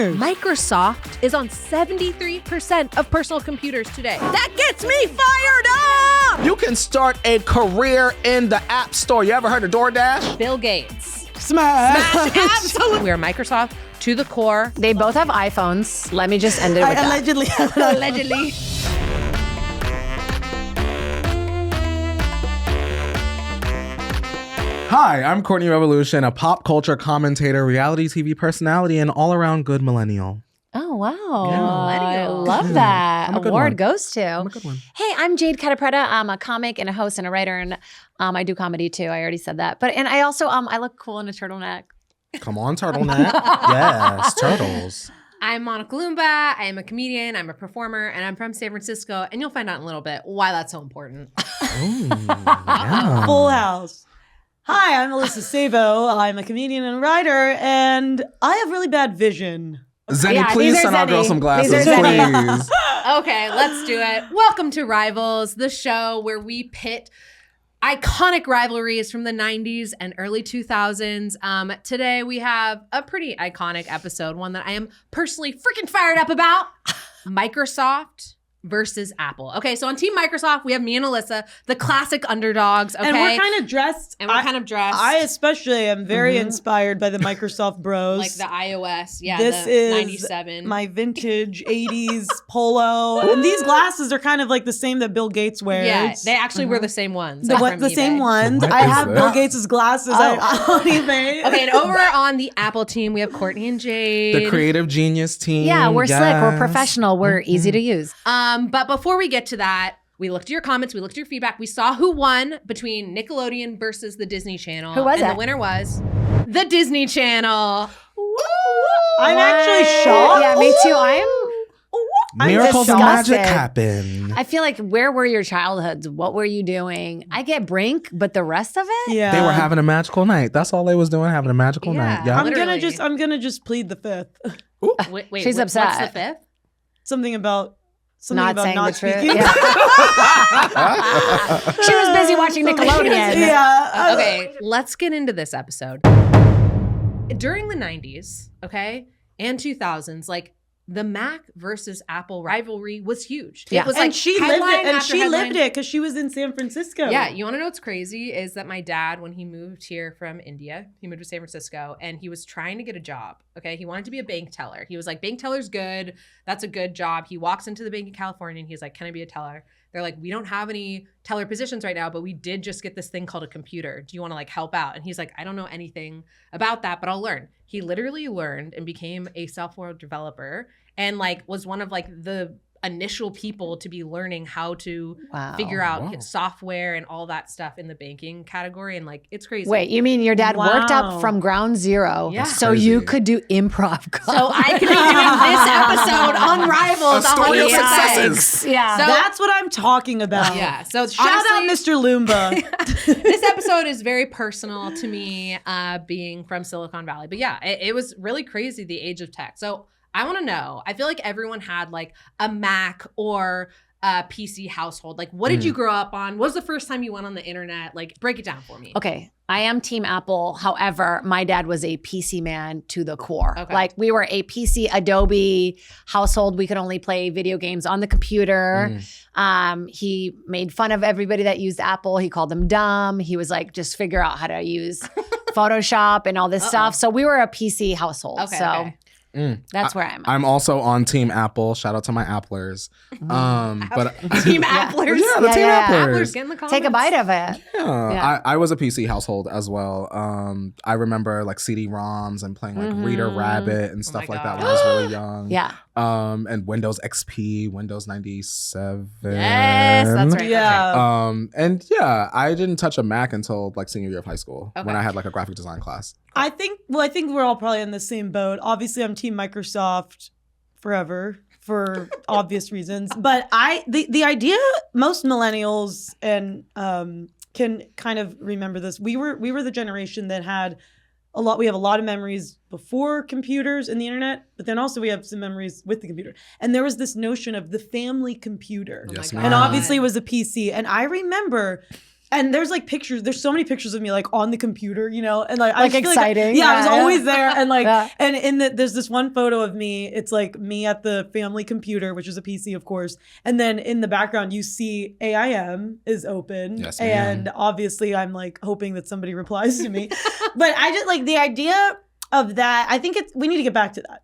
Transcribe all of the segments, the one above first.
years. Microsoft is on 73% of personal computers today. That gets me fired up! You can start a career in the App Store. You ever heard of DoorDash? Bill Gates. Smash. Absolutely. We are Microsoft to the core. They both have iPhones. Let me just end it with that. Allegedly. Allegedly. Hi, I'm Courtney Revolution, a pop culture commentator, reality TV personality, and all-around good millennial. Oh, wow. Yeah. I love that. I'm a good Award one. goes to. I'm a good one. Hey, I'm Jade Catapretta. I'm a comic and a host and a writer, and I do comedy too. I already said that. And I also I look cool in a turtleneck. Come on, turtleneck. Yes, turtles. I'm Monica Lumba. I am a comedian. I'm a performer, and I'm from San Francisco. And you'll find out in a little bit why that's so important. Ooh, yeah. Full house. Hi, I'm Alyssa Sabo. I'm a comedian and writer, and I have really bad vision. Zenny, Yeah, please these are send our girl Zenny. some glasses, These are Zenny. please. Okay, let's do it. Welcome to Rivals, the show where we pit iconic rivalries from the 90s and early 2000s. Today we have a pretty iconic episode, one that I am personally freaking fired up about. Microsoft versus Apple. Okay, so on Team Microsoft, we have me and Alyssa, the classic underdogs, okay? And we're kind of dressed. I especially am very inspired by the Microsoft bros. like the iOS, yeah, This the is 97. my vintage 80s polo. And these glasses are kind of like the same that Bill Gates wears. Yeah, they actually were the same ones. The from same eBay. ones. What I is have that? Bill Gates' glasses on eBay. Okay, and over on the Apple team, we have Courtney and Jade. The creative genius team. Yeah, we're slick. We're yes. professional. We're easy to use. But before we get to that, we looked at your comments, we looked at your feedback, we saw who won between Nickelodeon versus the Disney Channel. Who was and it? the winner was the Disney Channel. I'm actually shocked. Yeah, me too. I'm Miracles and disgusted. magic happen. I feel like, where were your childhoods? What were you doing? I get Brink, but the rest of it? Yeah. They were having a magical night. That's all they was doing, having a magical Yeah. night. Yeah. I'm gonna just plead the fifth. Wait, She's upset. What's the fifth? Something about Not saying the truth. speaking. Yeah. She was busy watching Nickelodeon. Yeah. Okay, let's get into this episode. During the 90s, okay, and 2000s, like the Mac versus Apple rivalry was huge. Yeah. It was And like she lived headline it. And after she headline. lived it because she was in San Francisco. Yeah, you want to know what's crazy is that my dad, when he moved here from India, he moved to San Francisco and he was trying to get a job. Okay, he wanted to be a bank teller. He was like, bank teller's good. That's a good job. He walks into the bank in California and he's like, can I be a teller? They're like, we don't have any teller positions right now, but we did just get this thing called a computer. Do you want to like help out? And he's like, I don't know anything about that, but I'll learn. He literally learned and became a software developer and like was one of like the initial people to be learning how to figure out software and all that stuff in the banking category. And like, it's crazy. Wait, you mean your dad worked Wow. up from ground zero Yeah. so you could do improv? So I could be doing this episode on Rivals. A story of 100%. successes. Yeah. So- That's what I'm talking about. Yeah. So Shout out Mr. Loomba. This episode is very personal to me, being from Silicon Valley. But yeah, it was really crazy, the age of tech. So I want to know, I feel like everyone had like a Mac or a PC household. Like, what did you grow up on? What was the first time you went on the internet? Like, break it down for me. Okay, I am Team Apple. However, my dad was a PC man to the core. Okay. Like, we were a PC Adobe household. We could only play video games on the computer. He made fun of everybody that used Apple. He called them dumb. He was like, just figure out how to use Photoshop and all this stuff. So we were a PC household. Okay, so okay. that's where I'm at. I'm also on Team Apple. Shout out to my Applers. But Team Applers. yeah, the Team yeah. Applers. Applers, get in the comments. Take a bite of it. Yeah. I was a PC household as well. I remember like CD-ROMs and playing like Reader Rabbit and stuff like that when I was really young. Yeah. And Windows XP, Windows 97. Yes, that's right. Yeah. And yeah, I didn't touch a Mac until like senior year of high school Okay. when I had like a graphic design class. I think we're all probably in the same boat. Obviously, I'm Team Microsoft forever for obvious reasons. But the idea, most millennials and can kind of remember this. We were the generation that had we have a lot of memories before computers and the internet, but then also we have some memories with the computer. And there was this notion of the family computer. Yes, my ma'am. And obviously it was a PC. And I remember And there's like pictures. There's so many pictures of me like on the computer, you know, and like I feel exciting. Like, I was always there, and like, Yeah. and there's this one photo of me. It's like me at the family computer, which is a PC, of course, and then in the background you see AIM is open, Yes, ma'am. and obviously I'm like hoping that somebody replies to me, but I just like the idea of that. I think we need to get back to that.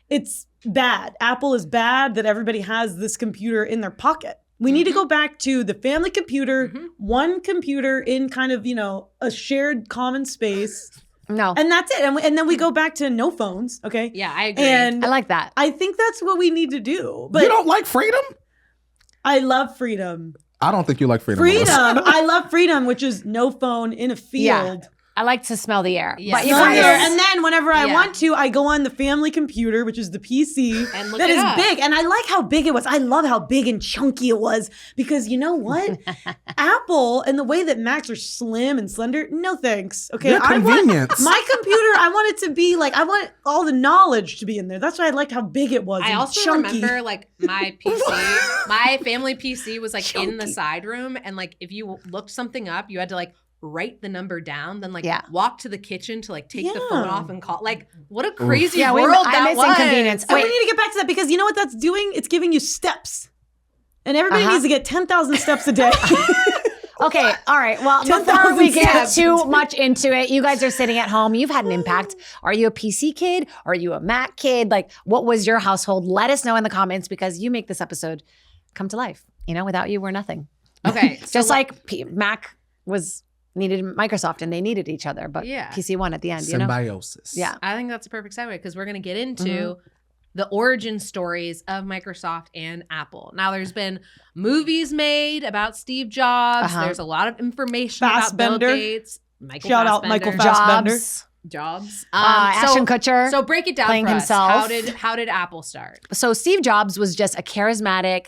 It's bad. Apple is bad that everybody has this computer in their pocket. We need to go back to the family computer, one computer in kind of, you know, a shared common space. No. And that's it. And then we go back to no phones, okay? Yeah, I agree. And I like that. I think that's what we need to do. But You don't like freedom? I love freedom. I don't think you like freedom. Freedom. Melissa. I love freedom, which is no phone in a field. I like to smell the air. Yeah. But you Smell guys, the air. And then whenever I Yeah. want to, I go on the family computer, which is the PC, And look that it is up. big. And I like how big it was. I love how big and chunky it was because you know what? Apple and the way that Macs are slim and slender, no thanks. Okay, They're I want convenience. my computer. I want it to be like I want all the knowledge to be in there. That's why I liked how big it was. I and also chunky. remember like my PC, my family PC was like in the Chunky. side room, and like if you looked something up, you had to like write the number down, then like Yeah. walk to the kitchen to like take the Yeah. phone off and call. Like what a crazy Yeah, world I that miss was. inconvenience. And Wait. we need to get back to that because you know what that's doing? It's giving you steps. And everybody Uh-huh. needs to get 10,000 steps a day. Okay, all right. Well, 10,000 before we get steps. too much into it, you guys are sitting at home. You've had an impact. Are you a PC kid? Are you a Mac kid? Like, what was your household? Let us know in the comments because you make this episode come to life. You know, without you, we're nothing. Okay, so Just like Mac needed Microsoft and they needed each other, but Yeah. PC won at the end, you know? Symbiosis. Yeah. I think that's a perfect segue because we're going to get into Mm-hmm. the origin stories of Microsoft and Apple. Now, there's been movies made about Steve Jobs. Uh-huh. There's a lot of information about Bill Fassbender. Gates. Michael Shout out Fassbender. Michael Fassbender. Jobs. Jobs. Ashton Kutcher. So break it down playing for us. himself. How did Apple start? So Steve Jobs was just a charismatic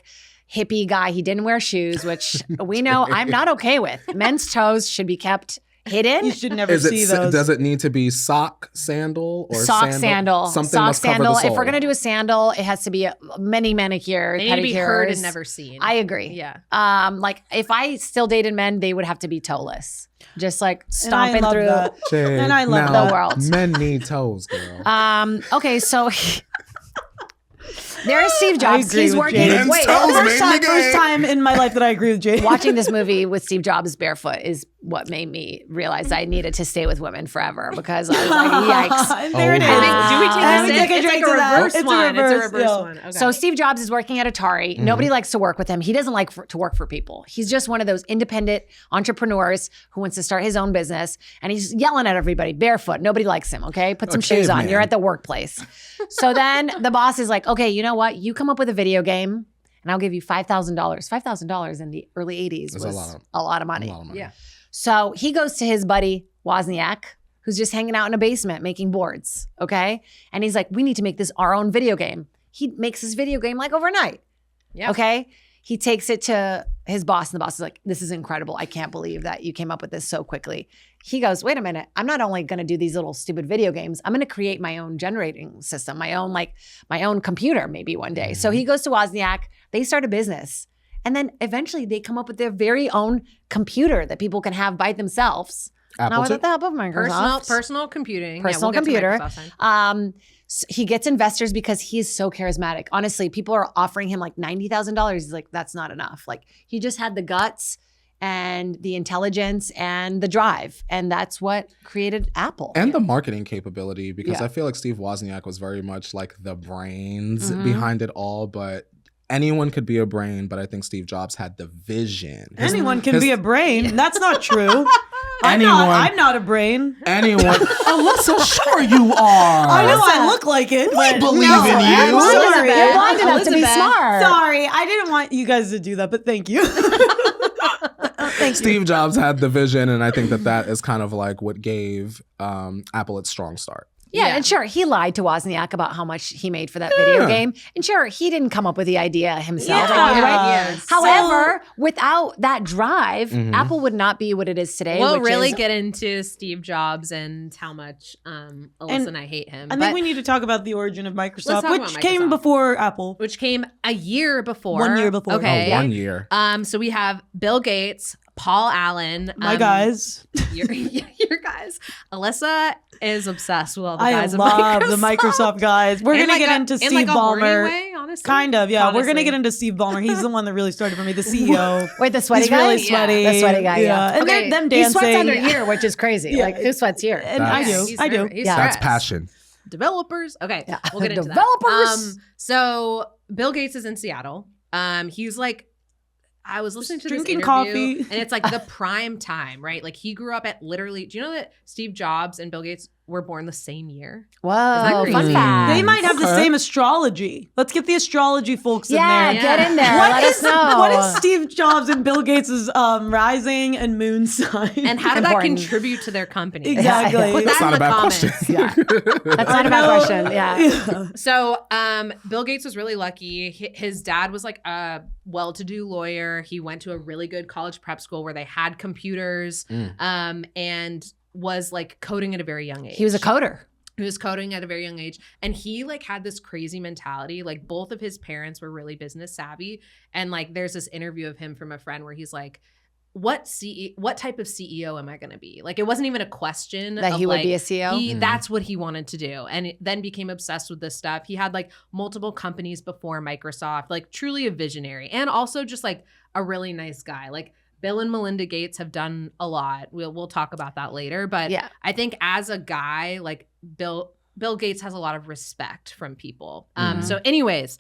hippie guy. He didn't wear shoes, which we know I'm not okay with. Men's toes should be kept hidden. You should never Is see it? those. Does it need to be sock, sandal, or Sock sandal. Something Sock must cover sandal. the sole. If we're gonna do a sandal, it has to be many manicure, They need to be heard and pedicures. never seen. I agree. Yeah. Like if I still dated men, they would have to be toeless, just like And I stomping love through. that. Jay, And I love now, the world. Men need toes, girl. Okay, so there is Steve Jobs. agree He's with working. Jay. Men's Wait, toes, First man. time in my life that I agree with Jay. watching this movie with Steve Jobs barefoot is what made me realize I needed to stay with women forever because I was like, yikes. There it is. Oh, I think, do we Let me take take a this? It's like drink a to that. reverse It's a one. reverse, It's a reverse yeah. one. Okay. So Steve Jobs is working at Atari. Nobody likes to work with him. He doesn't like to work for people. He's just one of those independent entrepreneurs who wants to start his own business. And he's yelling at everybody barefoot. Nobody likes him, okay? Put some A shoes on. caveman. You're at the workplace. So then the boss is like, okay, you know what? You come up with a video game and I'll give you $5,000. $5,000 in the early 80s That's was a lot of money. A lot of money. Yeah. So he goes to his buddy Wozniak, who's just hanging out in a basement making boards, okay? And he's like, we need to make this our own video game. He makes this video game like overnight, Yeah. okay? He takes it to his boss, and the boss is like, this is incredible. I can't believe that you came up with this so quickly. He goes, wait a minute. I'm not only going to do these little stupid video games, I'm going to create my own generating system, my own computer maybe one day. So he goes to Wozniak. They start a business. And then eventually they come up with their very own computer that people can have by themselves. Apple Not too? without the help of Microsoft. Personal computing. Personal yeah, we'll get to computer. Microsoft then. So he gets investors because he is so charismatic. Honestly, people are offering him like $90,000. He's like, that's not enough. Like he just had the guts and the intelligence and the drive. And that's what created Apple. And the marketing capability, because Yeah. I feel like Steve Wozniak was very much like the brains Mhm. behind it all, but anyone could be a brain, but I think Steve Jobs had the vision. Anyone can his- be a brain. That's not true. Anyone- I'm not a brain. Anyone. Alyssa, sure you are. I know I look like it. but believe no, in you. I'm You're sorry. blind enough to be Elizabeth. smart. Sorry, I didn't want you guys to do that, but thank you. Thank you. Steve Jobs had the vision, and I think that is kind of like what gave Apple its strong start. Yeah, Yeah. and sure, he lied to Wozniak about how much he made for that video Yeah. game. And sure, he didn't come up with the idea himself. Yeah. along the way. Yes. However, without that drive, Mhm. Apple would not be what it is today. We'll which really is, get into Steve Jobs and how much Alyssa and I hate him. I but, think we need to talk about the origin of Microsoft, talk which about came Microsoft. before Apple. which came a year before. 1 year before. Okay. Oh, 1 year. So we have Bill Gates, Paul Allen. My guys. Your guys. Alyssa is obsessed with all the I guys love of the Microsoft guys. We're In gonna like get a- into in Steve like a horny Ballmer. way, honestly. Kind of, yeah. We're gonna Honestly. get into Steve Ballmer. He's the one that really started for me, the CEO. Wait, the sweaty He's guy? really sweaty. The sweaty guy, yeah. And Okay. them He dancing. sweats under here, which is crazy. Yeah. Like, who sweats here? And I That's- do. I do. He's Yeah. That's stressed. passion. Developers. Okay, Yeah. we'll get into Developers. that. So Bill Gates is in Seattle. He's like, I was listening to this Drinking interview, coffee. and it's like the prime time, right? Like he grew up at literally. Do you know that Steve Jobs and Bill Gates were born the same year? Whoa, that fun crazy? fact. They might have the Okay. same astrology. Let's get the astrology folks Yeah, in there. get in there. What Let is us know. what is Steve Jobs and Bill Gates' rising and moon sign? And how did that Important. contribute to their company? exactly. Put That's that not in a the bad comments. question. Yeah. That's not a bad know. question. Yeah. So, Bill Gates was really lucky. His dad was like a well-to-do lawyer. He went to a really good college prep school where they had computers, and was like coding at a very young age. He was a coder. He was coding at a very young age, and he like had this crazy mentality. Like both of his parents were really business savvy, and like there's this interview of him from a friend where he's like, what type of CEO am I going to be? Like it wasn't even a question That of, he would like, be a CEO? That's what he wanted to do, and then became obsessed with this stuff. He had like multiple companies before Microsoft, like truly a visionary, and also just like a really nice guy. Like Bill and Melinda Gates have done a lot. We'll talk about that later, but Yeah. I think as a guy, like Bill Gates has a lot of respect from people. So anyways,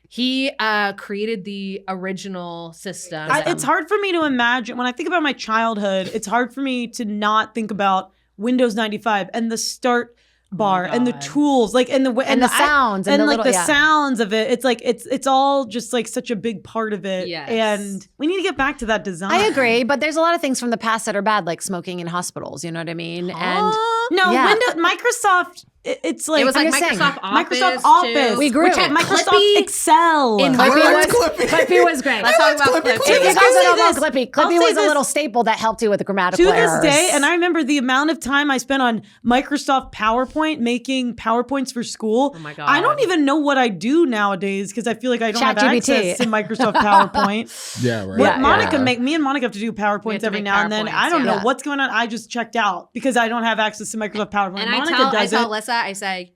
he created the original system. It's hard for me to imagine when I think about my childhood. It's hard for me to not think about Windows 95 and the start bar and the God. tools, like and the sounds and the like little, the sounds of it. It's like it's all just like such a big part of it. Yes. And we need to get back to that design. I agree, but there's a lot of things from the past that are bad, like smoking in hospitals. You know what I mean? And No, Yeah. Microsoft. It's like It was like I'm just saying, Microsoft Office. Microsoft too. Office. We grew. Which had Microsoft Clippy Excel. in Clippy liked was, Clippy. Clippy was great. Let's talk about Clippy. Clippy. If you guys I'll say don't know this. Clippy, I'll Clippy say was a this. little staple that helped you with the grammatical To this errors. day, and I remember the amount of time I spent on Microsoft PowerPoint making PowerPoints for school. Oh my God. I don't even know what I do nowadays because I feel like I don't have ChatGPT. access to Microsoft PowerPoint. Yeah, right. What Yeah. me and Monica have to do We have PowerPoints to every make now and then. I don't PowerPoints, know yeah. what's going on. I just checked out because I don't have access to Microsoft PowerPoint. And Monica I does tell it. Alyssa, I say,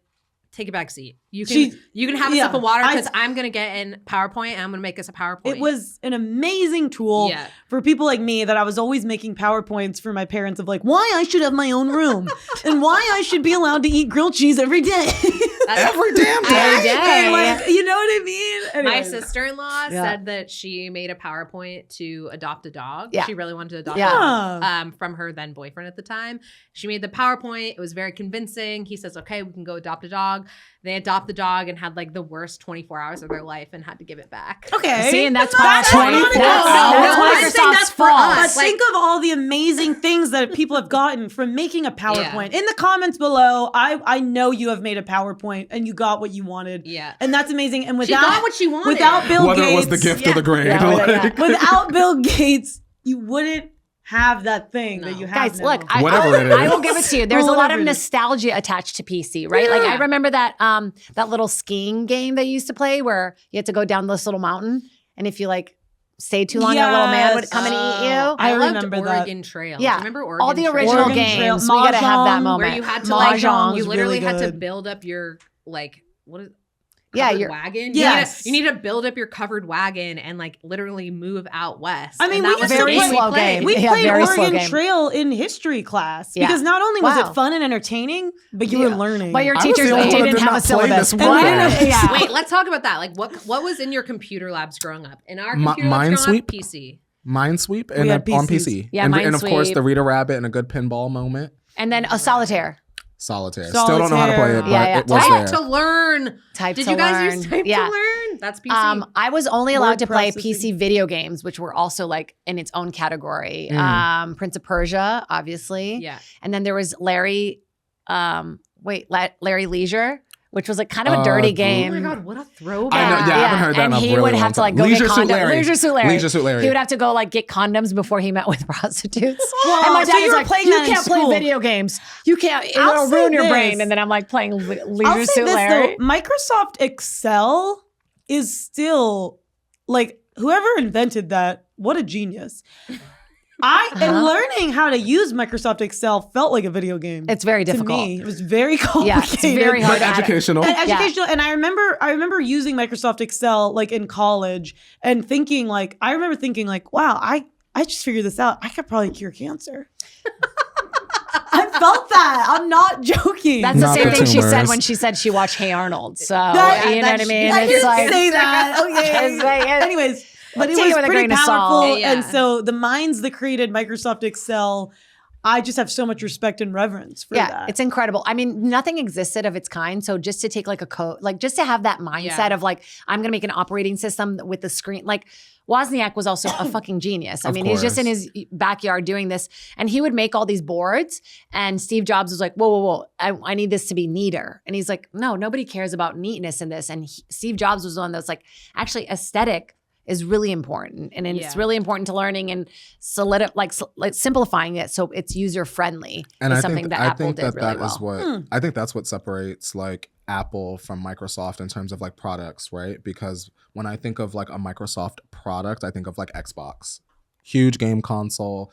take a back seat. You She- can have a yeah. sip of water I- because I'm gonna get in PowerPoint and I'm gonna make us a PowerPoint. It was an amazing tool Yeah. for people like me that I was always making PowerPoints for my parents of like why I should have my own room and why I should be allowed to eat grilled cheese every day. Every damn day. Every day. Like, you know what I mean? My Anyways. sister-in-law Yeah. said that she made a PowerPoint to adopt a dog. Yeah. She really wanted to adopt Yeah. a dog from her then boyfriend at the time. She made the PowerPoint. It was very convincing. He says, okay, we can go adopt a dog. They adopt the dog and had like the worst 24 hours of their life and had to give it back. Okay. See, and that's That's PowerPoint. Monica. That's I'm saying Microsoft's that's for fault. us. But think of all the amazing things that people have gotten from making a PowerPoint. In the comments below, I know you have made a PowerPoint and you got what you wanted. Yeah. And that's amazing. And She without got what she wanted. without Bill Whether Gates, it was the gift or the grade. Yeah, like- without Bill Gates, you wouldn't have that thing that No. you have Guys, now. look, Whatever it is. I will give it to you. There's a lot Whatever of it is. nostalgia attached to PC, right? Like I remember that that little skiing game they used to play where you had to go down this little mountain, and if you like stayed too long, a little man would come and eat you. I loved remember that. Oregon Trail. Yeah. Do you remember Oregon All the Trail? original Oregon Trail, games. We gotta have that Mahjong, moment. Where you had to Mahjong you was literally really had to good. build up your like what is Yeah, covered your- wagon. Yes. You need to build up your covered wagon and like literally move out west. I mean, And we that was used to the game play- we slow played. game. We Yeah, played very slow Oregon game. Trail in history class Yeah. because not only was Wow. it fun and entertaining, but you were learning. But your I was teachers the only one that didn't did have a not play syllabus. this And well. we didn't have- yeah. Wait, let's talk about that. Like what was in your computer labs growing up? In our computer labs growing up, Minesweep? PC. Minesweep We had on PCs. PC. Yeah, and of course Minesweep. the Rita Rabbit and a good pinball moment. And then a solitaire. Solitaire. Still don't know how to play it, but Yeah, yeah. it was Type there. to learn. Type Did to you guys learn. use type Yeah. to learn? That's PC. I was only allowed Word to play processing. PC video games, which were also like in its own category. Prince of Persia, obviously. yeah. And then there was Larry Leisure, which was like kind of a dirty Oh game. my god, what a throwback. I know, yeah, I haven't heard that and in a he really would long have to like time. go Leisure get Suit condoms. Larry. Leisure Suit Larry. Leisure Suit Larry. He would have to go like get condoms before he met with prostitutes. Well, and my so dad you was were like, playing "You that in can't play school." video games. You can't. I'll It'll say ruin your this. brain." And then I'm like playing I'll Leisure say Suit this Larry. though, Microsoft Excel is still like whoever invented that, what a genius. And learning how to use Microsoft Excel felt like a video game. It's very difficult. To me. It was very complicated. Yeah, it's very hard. But educational. And I remember using Microsoft Excel like in college and thinking like, wow, I just figured this out. I could probably cure cancer. I felt that. I'm not joking. That's the Not same the thing she said tumors. when she said she watched Hey Arnold. So, you know what I mean? I It's didn't like, say that. Okay. It's like- Anyways, but it take it was with a pretty grain of salt. powerful. Yeah. And so the minds that created Microsoft Excel, I just have so much respect and reverence for that. It's incredible. I mean, nothing existed of its kind. So just to take like a code, like just to have that mindset of like, I'm going to make an operating system with the screen. Like Wozniak was also a fucking genius. I mean, he's just in his backyard doing this and he would make all these boards and Steve Jobs was like, whoa. I need this to be neater. And he's like, no, nobody cares about neatness in this. And Steve Jobs was the one that's like, actually aesthetic is really important. And it's really important to learning and simplifying it so it's user friendly is something that Apple did really well. I think that's what separates like Apple from Microsoft in terms of like products, right? Because when I think of like a Microsoft product, I think of like Xbox, huge game console,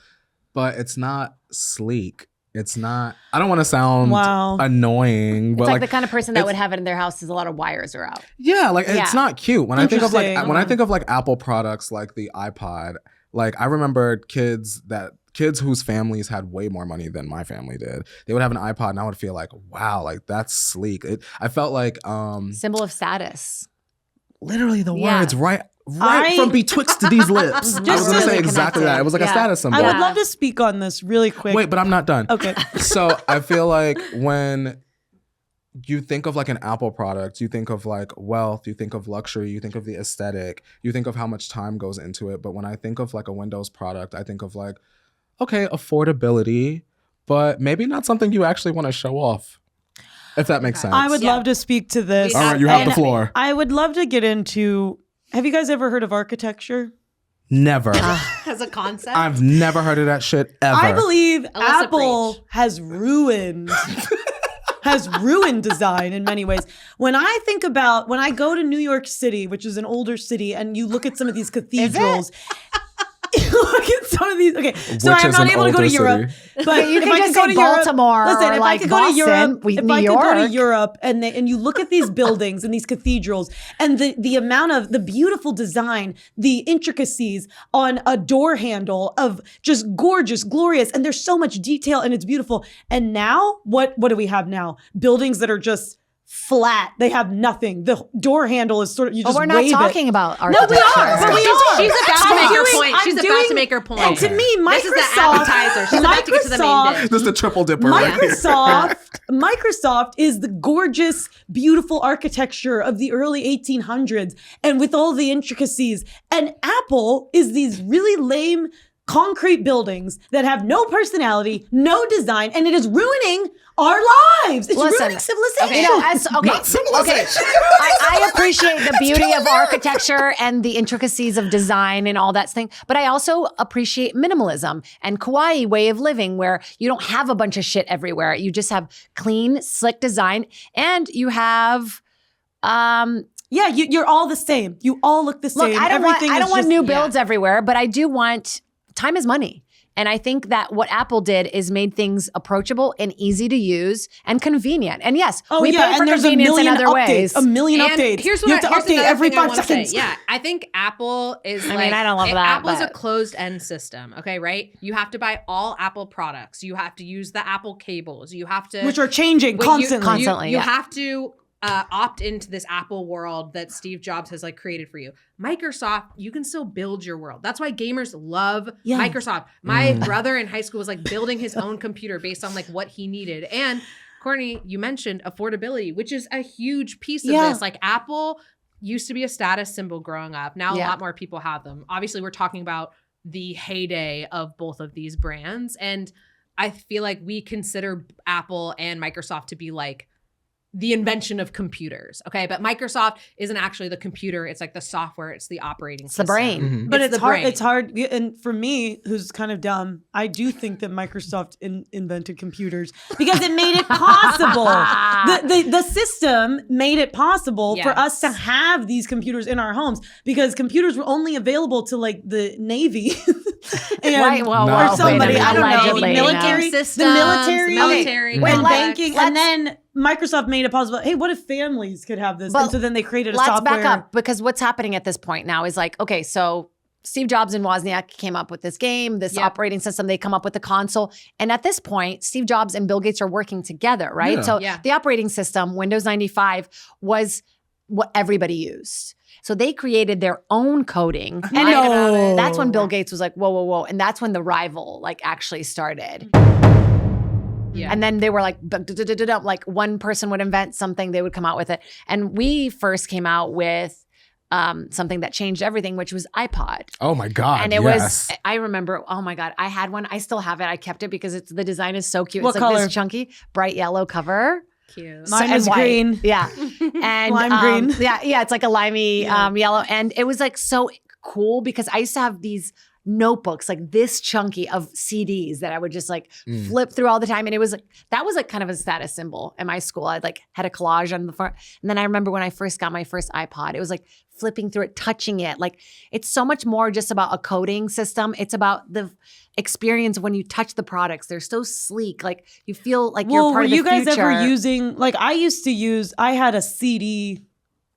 but it's not sleek. It's not, I don't want to sound annoying, It's but like the kind of person that would have it in their house is a lot of wires are out. Yeah, like it's not cute. When I think of Interesting. Apple products like the iPod, like I remember kids whose families had way more money than my family did. They would have an iPod and I would feel like, wow, like that's sleek. I felt like Symbol of status. literally the words right from betwixt these lips. I was going to say exactly that. It was like a status symbol. I would love to speak on this really quick. Wait, but I'm not done. Okay. So I feel like when you think of like an Apple product, you think of like wealth, you think of luxury, you think of the aesthetic, you think of how much time goes into it. But when I think of like a Windows product, I think of like, okay, affordability, but maybe not something you actually want to show off. If that makes sense. I would love to speak to this. All right, you have the floor. I would love to get into, have you guys ever heard of architecture? Never. As a concept. I've never heard of that shit ever. I believe Alyssa Apple preach. has ruined design in many ways. When I go to New York City, which is an older city, and you look at some of these cathedrals, you look at some of these. Okay, so Which I'm is not an able to go to older Europe, city. but You if can I just could go say to Europe, Baltimore listen, or if I like could go to Boston, Europe, New if I could go to York. Europe, and you look at these buildings and these cathedrals, and the amount of the beautiful design, the intricacies on a door handle of just gorgeous, glorious, and there's so much detail and it's beautiful. And now, what do we have now? Buildings that are just flat. They have nothing. The door handle is sort of, you But just we're not wave talking it. about No, we architecture. are. But we She's are. about to make her point. She's I'm about to make her point. And to me, Microsoft. This is the appetizer. She's about to get to the main dish. This is the triple dipper right here. Microsoft is the gorgeous, beautiful architecture of the early 1800s and with all the intricacies. And Apple is these really lame concrete buildings that have no personality, no design, and it is ruining our lives. It's ruining civilization. You know, Not civilization. I appreciate the beauty of architecture and the intricacies of design and all that thing, but I also appreciate minimalism and kawaii way of living where you don't have a bunch of shit everywhere. You just have clean, slick design, and you have. Yeah, you're all the same. You all look the same. Look, I don't want just- new builds everywhere, but I do want time is money. And I think that what Apple did is made things approachable and easy to use and convenient. And yes, we pay for and there's convenience in other updates, ways. a million And updates. here's you have to update another every thing I 5 wanna say. seconds. Yeah, I think Apple is. I mean, I don't love that, Apple's a but- closed-end system. Okay, right? You have to buy all Apple products. You have to use the Apple cables. You have to, Which are changing constantly. Constantly, You yeah. have to opt into this Apple world that Steve Jobs has like created for you. Microsoft, you can still build your world. That's why gamers love Microsoft. My brother in high school was like building his own computer based on like what he needed. And Courtney, you mentioned affordability, which is a huge piece of this. Like Apple used to be a status symbol growing up. Now a lot more people have them. Obviously, we're talking about the heyday of both of these brands. And I feel like we consider Apple and Microsoft to be like the invention of computers. Okay. But Microsoft isn't actually the computer. It's like the software. It's the operating system. the brain. Mhm. But it's the hard. brain. It's hard. And for me, who's kind of dumb, I do think that Microsoft invented computers because it made it possible. the system made it possible for us to have these computers in our homes because computers were only available to like the Navy and Right, well, No, or somebody. wait a I don't know. allegedly, Military, no. the military, military, Wait, and let's- banking, and then Microsoft made it possible. Hey, what if families could have this? But and so then they created a Let's software. back up because what's happening at this point now is like, okay, so Steve Jobs and Wozniak came up with this game, this operating system. They come up with the console. And at this point, Steve Jobs and Bill Gates are working together, right? Yeah. So Yeah. the operating system, Windows 95, was what everybody used. So they created their own coding. And No. that's when Bill Gates was like, whoa, whoa, whoa. And that's when the rival like actually started. Yeah. And then they were like, like one person would invent something, they would come out with it. And we first came out with something that changed everything, which was iPod. Oh my God. And it yes. was, I remember, oh my God, I had one. I still have it. I kept it because the design is so cute. What it's like color? this chunky, bright yellow cover. Cute. Mine and is white. green. Yeah. And Lime green. Yeah, it's like a limey Yeah. yellow. And it was like so cool because I used to have these notebooks like this chunky of CDs that I would just like flip through all the time. And it was like, that was like kind of a status symbol in my school. I like had a collage on the front. And then I remember when I first got my first iPod, it was like flipping through it, touching it. Like it's so much more just about a coding system. It's about the experience when you touch the products. They're so sleek. Like you feel like you're part were of the you guys future. ever using like I had a CD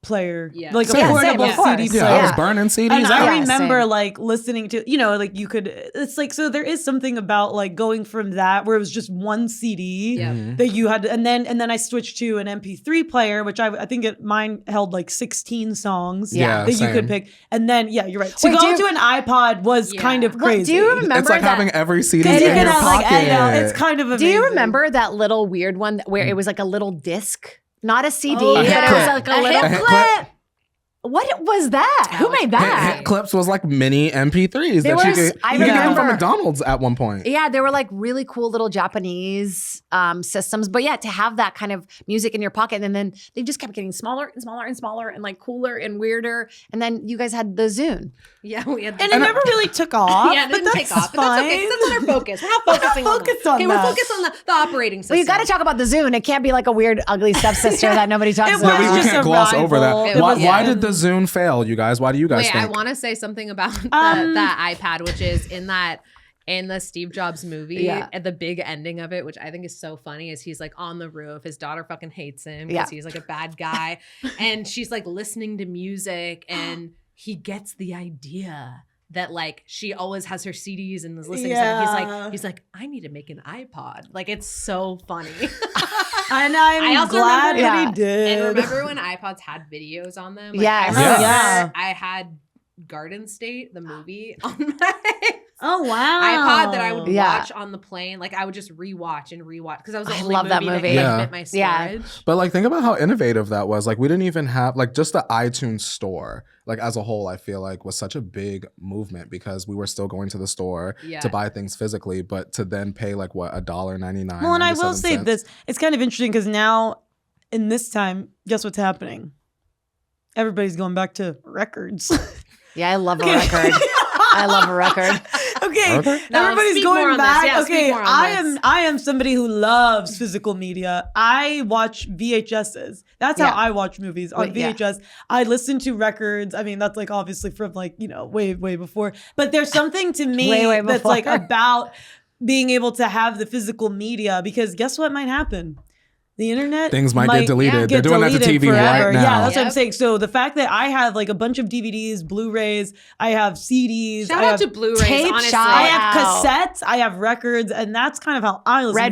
player, Yeah. like Same. a portable Same, of course. CD Yeah, player. I was burning CDs And out. I Yeah, remember same. like listening to, like you could, it's like, so there is something about like going from that where it was just one CD Yeah. that you had, and then I switched to an MP3 player, which I think mine held like 16 songs Yeah, that you same. could pick. And then, yeah, you're right. To Wait, go do you- to an iPod was Yeah. kind of Well, crazy. do you remember It's like that? having every CD Because in you your can have pocket. like, I know, it's kind of amazing. Do you remember that little weird one where it was like a little disc? Not a CD, Oh, but it yeah. was like a A little hip clip. What was that? Who was made great. that? Hit clips was like mini MP3s There that you was- could I you could get them from remember- McDonald's at one point. Yeah, they were like really cool little Japanese systems. But yeah, to have that kind of music in your pocket, and then they just kept getting smaller and smaller and smaller and like cooler and weirder. And then you guys had the Zune. Yeah, we had And it never really took off. yeah, it but didn't that's take off. But that's okay. 'Cause that's not our focus. We're not focusing on focused that. on Okay, that. we're focused on the operating system. Well, you got to talk about the Zune. It can't be like a weird, ugly stepsister that nobody talks It about. was We just can't a gloss over rival. that. It Why, was- why yeah. did the Zune fail, you guys? Why do you guys Wait, I think? want to say something about that iPad, which is in the Steve Jobs movie, Yeah. at the big ending of it, which I think is so funny, is he's like on the roof. His daughter fucking hates him because Yeah. he's like a bad guy. And she's like listening to music and he gets the idea that like she always has her CDs and is listening to something. Yeah. He's like, I need to make an iPod. Like it's so funny. And I'm I also glad remember- that Yeah. he did. And remember when iPods had videos on them? Like, Yes. I remember Yeah. I had Garden State, the movie, on my Oh wow! iPod that I would Yeah. watch on the plane. Like I would just rewatch and rewatch because that was the I only love that movie movie. that Yeah. could fit my Yeah. storage. But like, think about how innovative that was. Like, we didn't even have like just the iTunes store. Like as a whole, I feel like was such a big movement because we were still going to the store Yeah. to buy things physically, but to then pay like what $1.99. Well, and I will 97 say cents. this: it's kind of interesting because now, in this time, guess what's happening? Everybody's going back to records. Yeah, I love a record. I love a record. Okay, Okay. No, everybody's speak more going on this. back. Yeah, speak okay, more on this. I am somebody who loves physical media. I watch VHSs. That's how Yeah. I watch movies on Wait, yeah. VHS. I listen to records. I mean, that's like obviously from like way before. But there's something to me Way that's before. like about being able to have the physical media because guess what might happen? The internet Things might get deleted. They're doing that to deleted TV right forever. now. Yeah, that's what I'm Yep. saying. So the fact that I have like a bunch of DVDs, Blu-rays, I have CDs, Shout I out have to Blu-rays, tape honestly. shout I out. have cassettes, I have records, and that's kind of how I listen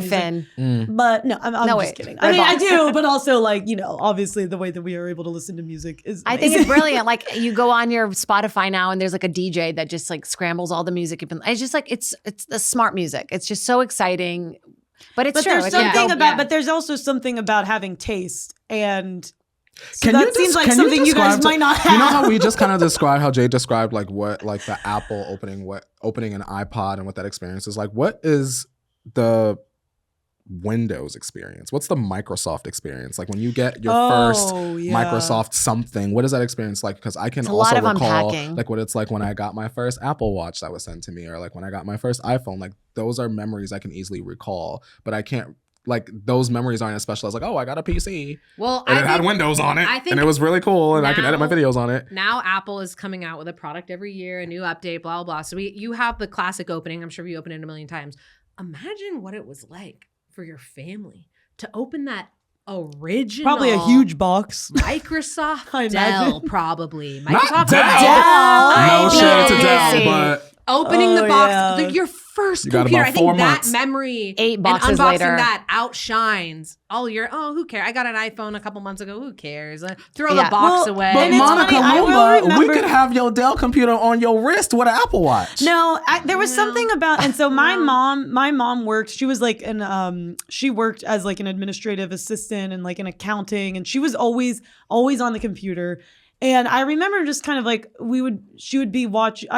to music. Redfin. But no, I'm No, just wait. kidding. I mean, I Redbox. do, but also like, obviously the way that we are able to listen to music is I think amazing. it's brilliant. Like you go on your Spotify now and there's like a DJ that just like scrambles all the music. It's just like, it's the smart music. It's just so exciting. But it's But true. there's It can something go- about, yeah. but there's also something about having taste, and so Can that you seems des- like can you something you guys describe might not have. You know how we just kind of described how Jay described like what like the Apple opening an iPod and what that experience is like. What is the Windows experience? What's the Microsoft experience? Like when you get your first Microsoft something, what is that experience like? Because I can It's a also lot of recall unpacking. like what it's like when I got my first Apple Watch that was sent to me, or like when I got my first iPhone. Like those are memories I can easily recall, but I can't. Like those memories aren't as special as like, oh, I got a PC. Well, And it had Windows on it. And it was really cool. And I can edit my videos on it. Now Apple is coming out with a product every year, a new update, blah, blah, blah. So you have the classic opening. I'm sure you opened it a million times. Imagine what it was like for your family to open that original. Probably a huge box. Microsoft I Dell, imagine. probably. Not Microsoft Dell. No, Dell. shout out to Yeah. Dell, but Opening the Oh, box, yeah. your first You got computer. about I think 4 that months. memory 8 boxes and unboxing later. that outshines all your, who cares? I got an iPhone a couple months ago. Who cares? Throw Yeah. the box Well, away. But And it's Monica funny, I will Lumba, we remember- could have your Dell computer on your wrist with an Apple Watch. No, there was something about, and so my No. mom worked. She was like she worked as like an administrative assistant and like in accounting, and she was always on the computer. And I remember just kind of like I would be watching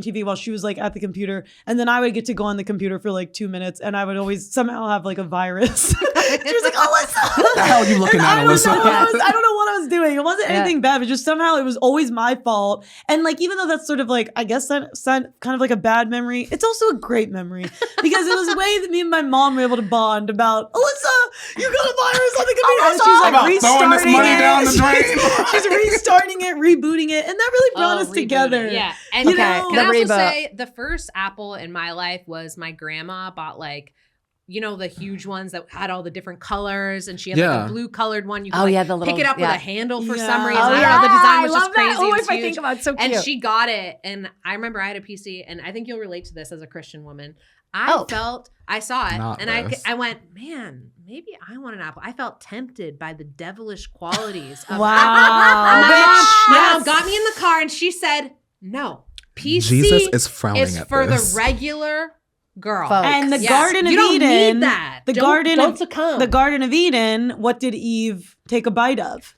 TV while she was like at the computer, and then I would get to go on the computer for like 2 minutes, and I would always somehow have like a virus. She was like, "Alyssa, What the hell are you looking at, I don't Alyssa? know I don't know what I was doing. It wasn't Yeah. anything bad, but just somehow it was always my fault. And like, even though that's sort of like, I guess that's kind of like a bad memory, it's also a great memory because it was a way that me and my mom were able to bond about, Alyssa, you got a virus on the computer. And she's like About throwing this restarting money it. down the drain. She's restarting it, rebooting it. And that really brought us Reboot together. it. Yeah. And You can know? I The also reboot. say the first Apple in my life was my grandma bought like, the huge ones that had all the different colors, and she had like Yeah. a blue colored one. You could Oh, like, yeah, the little- pick it up yeah. with a handle for Yeah. some reason. Oh, I don't yeah. know. The design I was love just crazy. that. Oh, It was if I huge. think about it, so And cute. she got it, and I remember I had a PC, and I think you'll relate to this as a Christian woman. I saw it, Not and this. I went, man, maybe I want an Apple. I felt tempted by the devilish qualities of Wow. Apple. My mom Yes. got me in the car, and she said, no, PC Jesus is frowning is at for this. the regular girl. Folks. And the Yes. Garden of You don't Eden. need that. The Don't- Garden don't of succumb. The Garden of Eden, what did Eve take a bite of?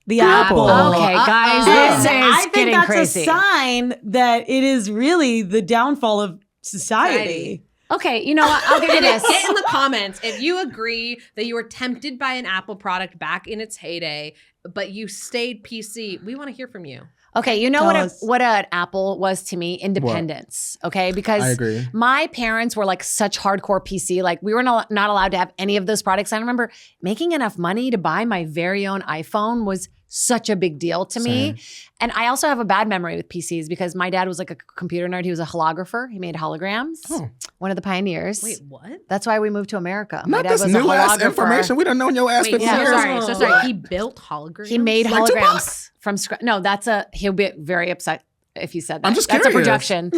The Apple. apple. Okay, guys, And this is I think getting that's crazy. a sign that it is really the downfall of society. Okay, you know what? I'll give you this. Get in the comments if you agree that you were tempted by an Apple product back in its heyday, but you stayed PC. We want to hear from you. Okay, you know Tell what us. what an Apple was to me? Independence. Okay, I because agree. my parents were like such hardcore PC. Like we were not allowed to have any of those products. I remember making enough money to buy my very own iPhone was such a big deal to me. And I also have a bad memory with PCs because my dad was like a computer nerd. He was a holographer. He made holograms. Oh. One of the pioneers. Wait, what? That's why we moved to America. My Not dad this was a new ass holographer. information. We done known your ass Wait, for so yeah. years. sorry. So sorry. He built holograms. He made Like Tupac? holograms from scratch. No, he'll be very upset if you said that. I'm just That's curious. a projection.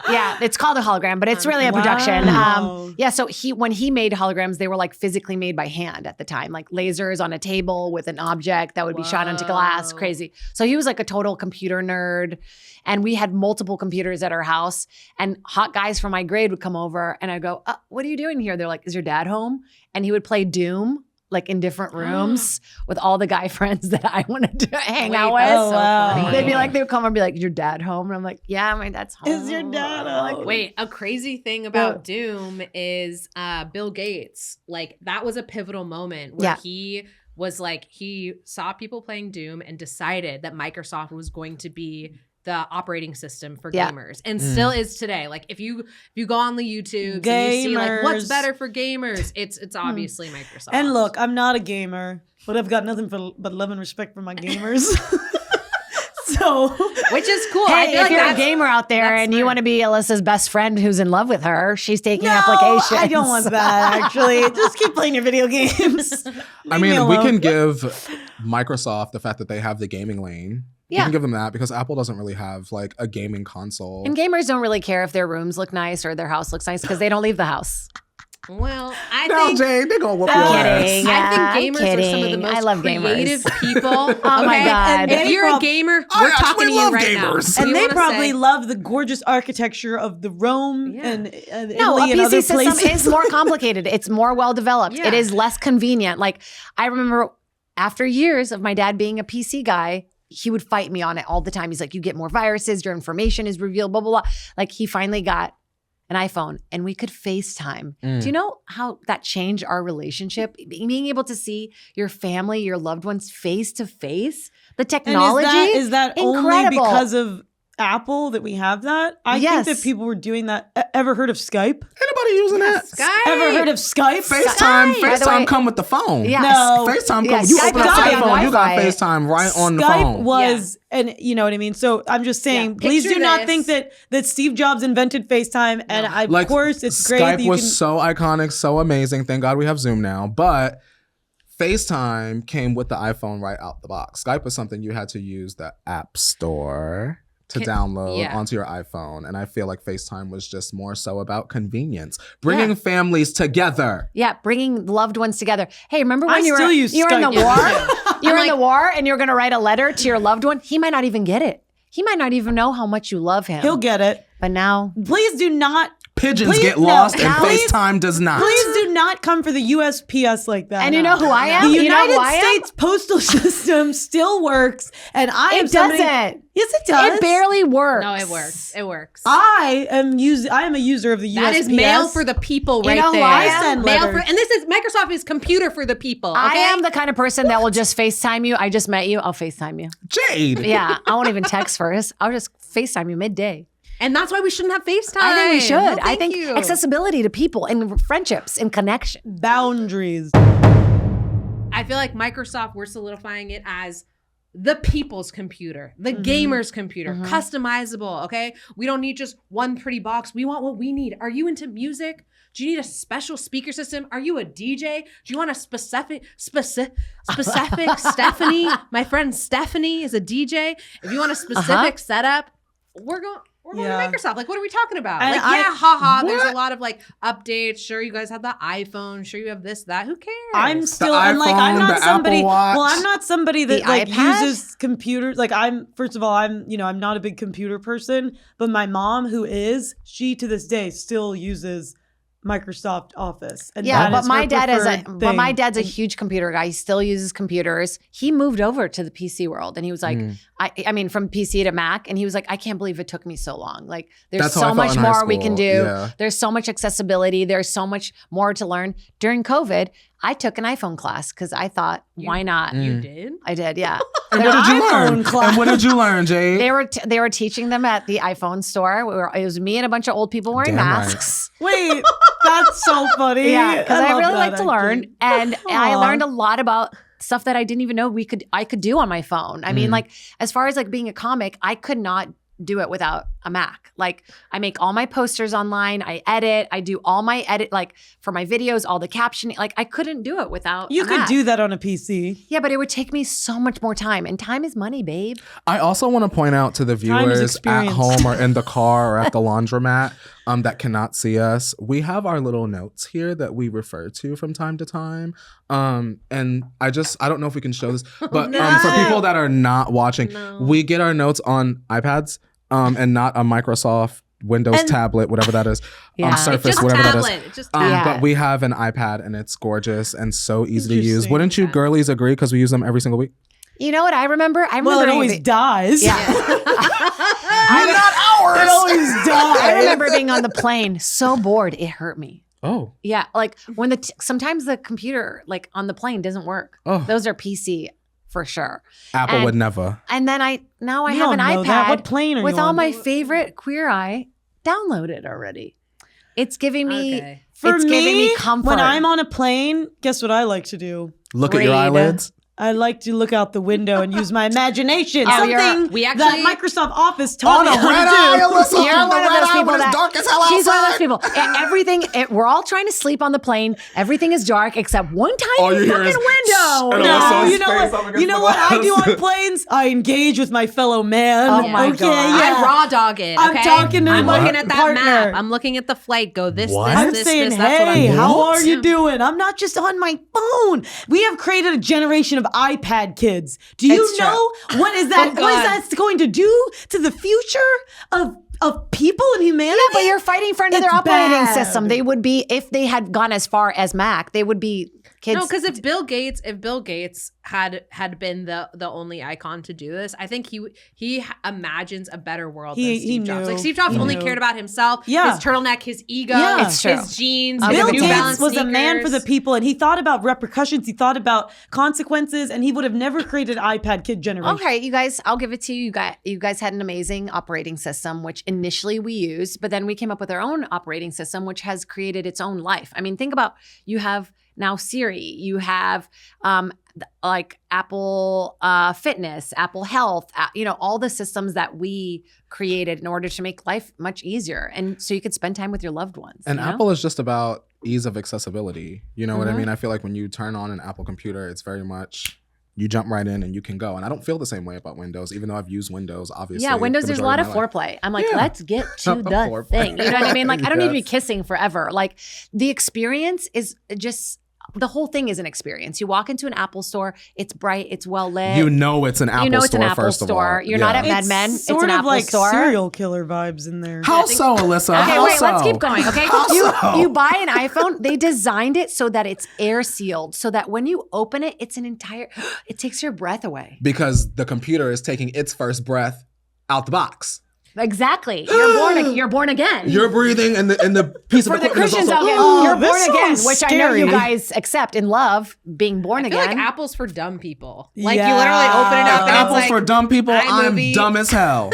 Yeah, it's called a hologram, but it's really a production. Wow. Yeah, so when he made holograms, they were like physically made by hand at the time, like lasers on a table with an object that would be shot onto glass. Whoa. Crazy. So he was like a total computer nerd, and we had multiple computers at our house. And hot guys from my grade would come over, and I'd go, "What are you doing here?" They're like, "Is your dad home?" And he would play Doom. Like in different rooms with all the guy friends that I wanted to hang out with. Oh, wow. They'd be like, they would come and be like, "Is your dad home?" And I'm like, "Yeah, my dad's home." Is your dad Like, home? Wait, a crazy thing about Doom is Bill Gates. Like that was a pivotal moment where Yeah. he was like, he saw people playing Doom and decided that Microsoft was going to be the operating system for Yeah. gamers, and still is today. Like if you go on the YouTube and you see like what's Gamers. better for gamers, it's obviously Microsoft. And look, I'm not a gamer, but I've got nothing but love and respect for my gamers. So, which is cool. Hey, I feel if like you're a that's gamer out there that's and you smart. want to be Alyssa's best friend who's in love with her, she's taking no, applications. I don't want that. Actually, just keep playing your video games. I Leave me mean, we alone. can give Microsoft the fact that they have the gaming lane. We Yeah. can give them that because Apple doesn't really have like a gaming console. And gamers don't really care if their rooms look nice or their house looks nice because they don't leave the house. Well, I No, think Jay, they're gonna whoop your I'm ass. kidding. I I'm think gamers are some of the kidding. most I love creative gamers. people. Oh my okay? God. And And if they you're a prob- gamer, I we're talking actually to you love right gamers. now. And We they wanna probably say- love the gorgeous architecture of the Rome Yeah. and No, Italy a and other PC system places. is more complicated. It's more well developed. Yeah. It is less convenient. Like I remember after years of my dad being a PC guy, he would fight me on it all the time. He's like, "You get more viruses, your information is revealed, blah, blah, blah." Like he finally got an iPhone, and we could FaceTime. Mm. Do you know how that changed our relationship? Being able to see your family, your loved ones face to face, the technology. And is that only incredible. because of Apple that we have that? I think that people were doing that. Ever heard of Skype? Anybody using that? Skype. Ever heard of Skype? FaceTime. By the way- FaceTime come with the phone. Yeah. No. FaceTime Yeah, come. You Skype open up does the have iPhone, you got Wi-Fi. FaceTime right on the Skype phone. was, and you know what I mean? So I'm just saying, Yeah. please do Picture not this. think that Steve Jobs invented FaceTime. And of course, it's great that Skype you was can. so iconic, so amazing. Thank God we have Zoom now. But FaceTime came with the iPhone right out the box. Skype was something you had to use the App Store to download onto your iPhone. And I feel like FaceTime was just more so about convenience, bringing families together. Yeah, bringing loved ones together. Hey, remember when I you were still use in the Skype. war? You were in the war and you're going to write a letter to your loved one. He might not even get it. He might not even know how much you love him. He'll get it. But now, Please do not. Pigeons Please, get no. lost and Please- FaceTime does not. Please do not come for the USPS like that. and you know who I am? The You know who United I am? States postal system still works, and I am It somebody. doesn't. Yes, it does. It barely works. No, it works. It works. I am a user of the USPS. That is mail for the people right know who there. I am? Send Mail letters. for, and this is Microsoft is computer for the people. Okay? I am the kind of person that will just FaceTime you. I just met you. I'll FaceTime you. Jade. Yeah, I won't even text first. I'll just FaceTime you midday. And that's why we shouldn't have FaceTime. I think we should. No, I thank think you. accessibility to people and friendships and connection. boundaries. I feel like Microsoft, we're solidifying it as the people's computer, the gamer's computer, customizable, okay? We don't need just one pretty box. We want what we need. Are you into music? Do you need a special speaker system? Are you a DJ? Do you want a specific Stephanie? My friend Stephanie is a DJ. If you want a specific setup, we're going Yeah. to Microsoft. Like, what are we talking about? And Like, there's What? a lot of like updates. Sure, you guys have the iPhone. Sure, you have this, that. Who cares? I'm still, and like, I'm iPhone, not the somebody. Apple Watch. Well, I'm not somebody that The like iPad? uses computers. Like, first of all, I'm not a big computer person. But my mom, who is, she to this day still uses Microsoft Office. And Yeah, that but is my her dad preferred thing. my dad's a huge computer guy. He still uses computers. He moved over to the PC world and he was like, I mean, from PC to Mac, and he was like, I can't believe it took me so long. Like, there's That's how I so felt much in high more we can school. do. Yeah. There's so much accessibility. There's so much more to learn. During COVID, I took an iPhone class because I thought, why not? You did? I did, yeah. And what did you iPhone learn? class. And what did you learn, Jade? They were teaching them at the iPhone store. It was me and a bunch of old people wearing Damn right. masks. Wait, that's so funny. Yeah, because I love really that, like to learn, actually. and I Aw. learned a lot about stuff that I didn't even know I could do on my phone. I mean, like, as far as like being a comic, I could not do it without a Mac. Like, I make all my posters online. I edit. I do all my like for my videos, all the captioning. Like, I couldn't do it without. You a could Mac. do that on a PC. Yeah, but it would take me so much more time, and time is money, babe. I also want to point out to the Time is viewers at experience. home or in the car or at the laundromat that cannot see us. We have our little notes here that we refer to from time to time. And I don't know if we can show this, but for people that are not watching, we get our notes on iPads and not a Microsoft Windows And- tablet, whatever that is, Yeah. Surface, It's just whatever tablet. that is. It's just Yeah. But we have an iPad and it's gorgeous and so easy to use. Interesting. Wouldn't you girlies agree? Because we use them every single week. You know what I remember? I remember Well, it being- always dies. Yeah. Not ours. It always dies. I remember being on the plane so bored it hurt me. Oh. Yeah, like when sometimes the computer like on the plane doesn't work. Oh. Those are PC for sure. Apple And- would never. And then I You have an don't know iPad that. What plane are with you all on? my favorite Queer Eye downloaded already. It's giving me Okay. For it's giving me comfort. when I'm on a plane, guess what I like to do? Look at your Read. eyelids. I like to look out the window and use my imagination. Oh, Something we that actually- Microsoft Office taught me On a red how eye, to do. Alyssa. You're On the one of red those eye people when it's that dark as hell she's one of those outside. people. Everything. We're all trying to sleep on the plane. Everything is dark except one All tiny you hear fucking is window. and No, Alyssa's you know face up what? against You know the what I do glass. on planes? I engage with my fellow man. Oh my okay, God. yeah. I raw dog it. I'm okay? talking to I'm my looking at that partner. map. I'm looking at the flight. Go this, What? this, I'm this, saying, this. That's what I'm hey, doing. how What? are you doing? I'm not just on my phone. We have created a generation of iPad kids. Do you It's true. know what is that? Oh, what is God. that going to do to the future of people and humanity? Yeah, but you're fighting for another It's operating bad. system. They would be, if they had gone as far as Mac, they would be Kids, No, because if Bill Gates had been the only icon to do this, I think he imagines a better world than Steve Jobs. Like Steve Jobs only cared about himself, his turtleneck, his ego, his jeans. Bill New Gates Balance was a sneakers. man for the people, and he thought about repercussions. He thought about consequences, and he would have never created iPad kid generation. okay, you guys, I'll give it to you. You guys had an amazing operating system, which initially we used, but then we came up with our own operating system, which has created its own life. I mean, think about, you have now Siri, you have like Apple Fitness, Apple Health, all the systems that we created in order to make life much easier, and so you could spend time with your loved ones. And Apple is just about ease of accessibility. You know what I mean? I feel like when you turn on an Apple computer, it's very much, you jump right in and you can go. And I don't feel the same way about Windows, even though I've used Windows, obviously. Yeah, Windows, there's a lot of my life. foreplay. I'm like, let's get to the thing. You know what I mean? Like, I don't need to be kissing forever. Like, the experience is just, the whole thing is an experience. You walk into an Apple store, it's bright, it's well lit. You know it's an Apple store, first of all. You're not at Mad Men. It's sort an of Apple like store. serial killer vibes in there. How so, Alyssa? Okay, How wait, so? let's keep going, okay? You buy an iPhone, they designed it so that it's air sealed, so that when you open it, it takes your breath away. Because the computer is taking its first breath out the box. Exactly. You're born again. You're breathing, and the piece of For the equipment is Christians also, out there, Oh, you're born this again, sounds which I know you scary. guys accept and love being born I feel again. like Apple's for dumb people. Like Yeah. you literally open it up If and Apple's it's like, for dumb people, I'm iMovie. dumb as hell.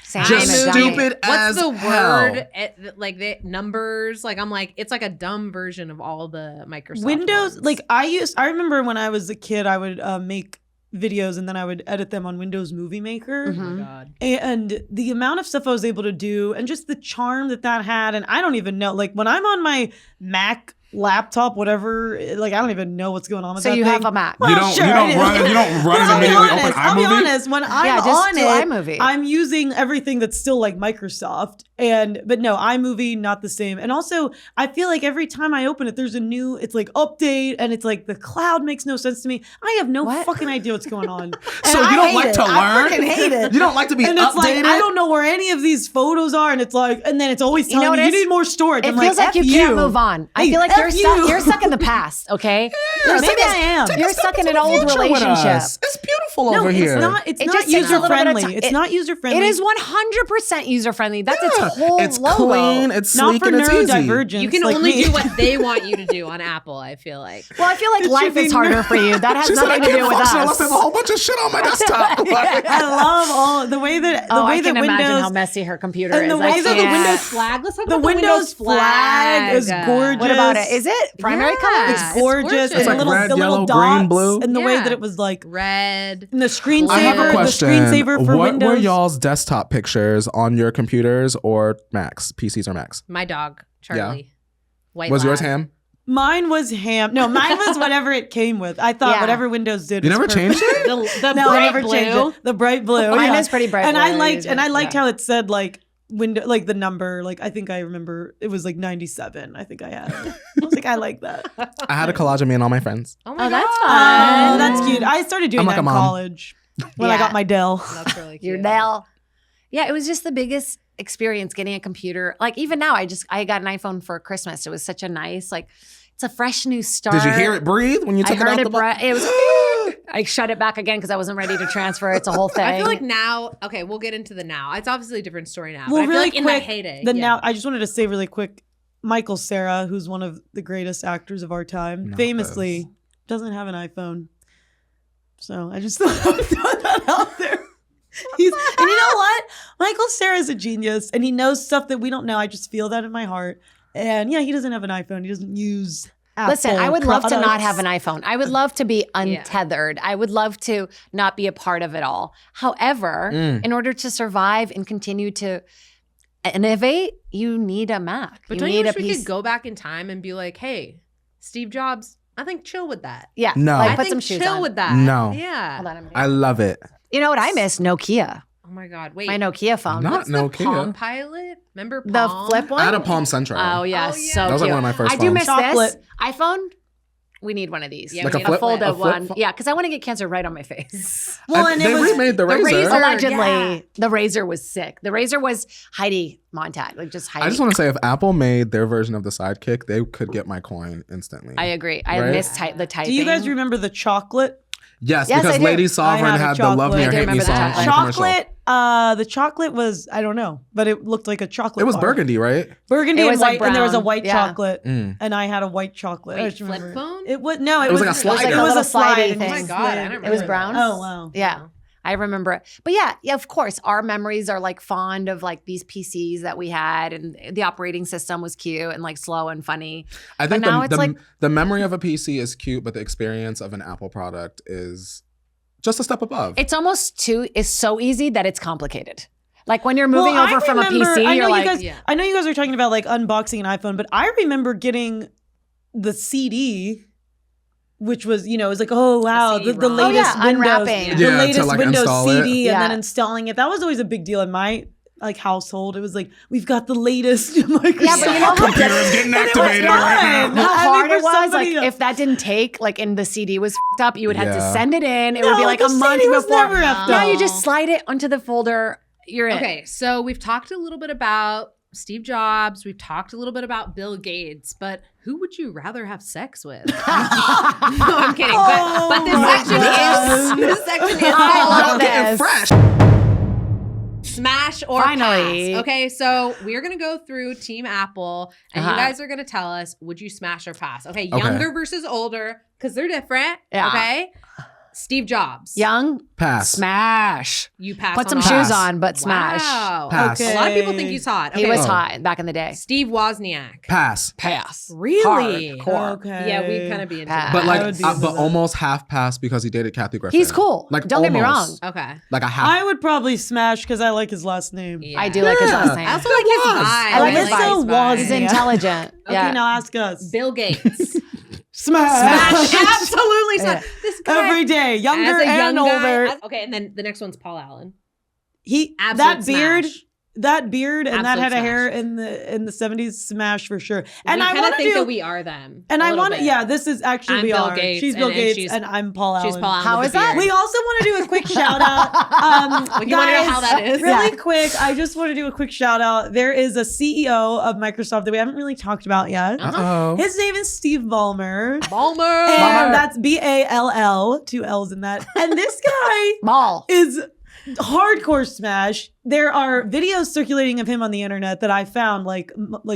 Same Just as stupid What's as the hell. word? Like the numbers. Like I'm like, it's like a dumb version of all the Microsoft Windows, ones. like I remember when I was a kid, I would make videos and then I would edit them on Windows Movie Maker. Oh Mhm. my God. And the amount of stuff I was able to do and just the charm that had. And I don't even know, like when I'm on my Mac laptop, whatever, like I don't even know what's going on with So that you thing. have a Mac. You don't sure, I run do. it But and immediately open I'll be iMovie? honest, when I'm Yeah, just on do it, iMovie. I'm using everything that's still like Microsoft. But no, iMovie, not the same. And also, I feel like every time I open it, there's a new, it's like update, and it's like the cloud makes no sense to me. I have no What? fucking idea what's going on. So And you I don't hate like it. to learn? I freaking hate it. You don't like to be And it's like, updated? I don't know where any of these photos are, and it's like, and then it's always You know telling what me, it you is? need more storage. It I'm feels like F you can't move on. I Hey, feel like F you're stuck. you. You're stuck in the past. Okay. You're Maybe stuck I am. You're stuck in an Take us old to the future with relationship. us. It's beautiful No, over here. it's not. It's It not just takes a user little bit of friendly. time. It's not user friendly. It is 100% user friendly. That's its whole It's logo. clean, it's not sleek, for and it's easy. neurodivergent. You can like only me. do what they want you to do on Apple, I feel like. Well, I feel like It life should be is harder for you. That has She said, I nothing to can't do with function unless us. there's a whole bunch of shit on my desktop. Like, I love all the way that I can that imagine Windows how messy her computer and is. the way I that the can't. Windows flag. Let's talk the about Windows flag is gorgeous. What about it? Is it primary Yeah. colors? It's gorgeous. gorgeous. And It's the like little, red, the little yellow, dots green, blue. and the way Yeah. that it was like red. and the screensaver. I have a question. The screensaver for What Windows. were y'all's desktop pictures on your computers or Macs, PCs or Macs? My dog, Charlie. White Was yours lab. ham? Mine was ham. No, mine was whatever it came with. I thought Yeah. whatever Windows did. You was never perfect. changed it? The No, I bright never blue. changed it. The bright blue. Mine yeah. is pretty bright And blue. I liked Yeah. how it said like window, like the number. Like I think I remember it was like 97. I think I had. I was like, I like that. I had a collage of me and all my friends. Oh my Oh, that's God. fun. That's cute. I started doing I'm like that a in mom. college when I Yeah. got my Dell. That's really cute. Your Dell. Yeah, it was just the biggest experience getting a computer. Like even now, I got an iPhone for Christmas. It was such a nice, like, it's a fresh new start. Did you hear it breathe when you I took it heard out it. the box? It was. I shut it back again because I wasn't ready to transfer. It's a whole thing. I feel like now, okay, we'll get into the now. It's obviously a different story now. Well, but I feel really like in quick, the heyday. the yeah. now I just wanted to say really quick, Michael Cera, who's one of the greatest actors of our time, No, famously doesn't have an iPhone. So I just thought I would throw that out there. And you know what? Michael Cera is a genius, and he knows stuff that we don't know. I just feel that in my heart. And yeah, he doesn't have an iPhone. He doesn't use Apple. Listen, I would love to not products. have an iPhone. I would love to be untethered. I would love to not be a part of it all. However, in order to survive and continue to innovate, you need a Mac. But you don't need you wish a we piece. could go back in time and be like, hey, Steve Jobs, I think chill with that. Yeah, No. like I put think some shoes chill on. with that. No. Yeah. Hold on, I'm I love it. You know what I miss? Nokia. Oh my God. Wait. My Nokia phone. Not What's the Nokia. Palm Pilot? Remember The Palm? flip one. I had a Palm Central. Oh yeah, Oh, yeah. so That was like cute. one of my first I do phones. miss Chocolate. this iPhone. we need one of these. Yeah, Like we a need flip- fold a up flip one. phone? Yeah, because I want to get cancer right on my face. Well, and they it was remade the razor. Allegedly, Yeah. the razor was sick. The razor was Heidi Montag, like just Heidi. I just want to say, if Apple made their version of the Sidekick, they could get my coin instantly. I agree. I Right? miss the typing. Do you guys remember the chocolate? Yes, Yes, I because do. Lady I Sovereign had a had the "Love Me chocolate. or I do Hate Me" remember the song on the commercial. Chocolate. The chocolate was, I don't know, but it looked like a chocolate. It was bar. burgundy, right? Burgundy It and was like white, and there was a brown. white Yeah. chocolate, Mm. and I had a white chocolate. I Wait, just flip remember. phone? It was no, It was like a slider. It was a Little slide. slidey and thing. you Oh my God, I slid. don't It was remember brown? that. Oh wow. Yeah. I remember it. But yeah, of course, our memories are like fond of like these PCs that we had, and the operating system was cute and like slow and funny. I think now it's like- the memory of a PC is cute, but the experience of an Apple product is just a step above. It's almost it's so easy that it's complicated. Like when you're moving Well, over from a remember- PC, I know you're you like, guys, Yeah. I know you guys are talking about like unboxing an iPhone, but I remember getting the CD, which was, it was like, oh wow, the CD-ROM. latest Oh, yeah, Windows, unwrapping. the Yeah, to, latest like, Windows install CD, it. and then Yeah. installing it. That was always a big deal in my like household. It was like, we've got the latest Microsoft. Yeah, but you know how Computer is getting activated right fun. now. how I hard think it for was. somebody- Like if that didn't take, like, and the CD was f***ed up, you would have to Yeah. send it in. It No, would be like the a month CD was before. never effed Yeah, up. you just slide it onto the folder. You're in. Okay, so we've talked a little bit about Steve Jobs. We've talked a little bit about Bill Gates, but who would you rather have sex with? No, I'm kidding. But this my section God. is this section is I called love Getting this. fresh. Smash or Finally. pass. Okay, so we're gonna go through Team Apple, and you guys are gonna tell us: would you smash or pass? Okay, younger versus older, because they're different. Yeah. Okay, Steve Jobs, Young, Pass. smash. you pass. Put some on shoes that. on, but smash. Wow. Pass. A lot of people Okay. think he's hot. He Okay. was Oh. hot back in the day. Steve Wozniak. Pass. Pass. Really? Hardcore. Okay. Yeah, we'd kind of be into Pass. that. But I would be into but that. almost half pass because he dated Kathy Griffin. He's cool. Like Don't get me wrong. almost. Okay. Like a half. I would probably smash because I like his last name. Yeah. I do like his last Yeah. name. I also like his vibe. I like his his vibe. vibe. He's Yeah. intelligent. Okay, Yeah. now ask us. Bill Gates. Smash. Absolutely. Yeah. This guy. Every day, younger as a young and guy- older. Okay, and then the next one's Paul Allen. He Absolute that beard and that Absolute head of hair smash. in the 70s, smash for sure. And we I kind want of to think do that we are them. and a I little want to bit. yeah, this is actually I'm we Bill are. Gates, She's Bill and Gates and I'm Paul Allen. She's Paul Allen. How with is the that? beard. We also want to do a quick shout out. You wanna know how that is? Really Yeah. quick, I just want to do a quick shout out. There is a CEO of Microsoft that we haven't really talked about yet. Uh-oh. His name is Steve Ballmer. Ballmer. And that's Ball, 2 L's in that. And this guy Ball. is hardcore smash. There are videos circulating of him on the internet that I found like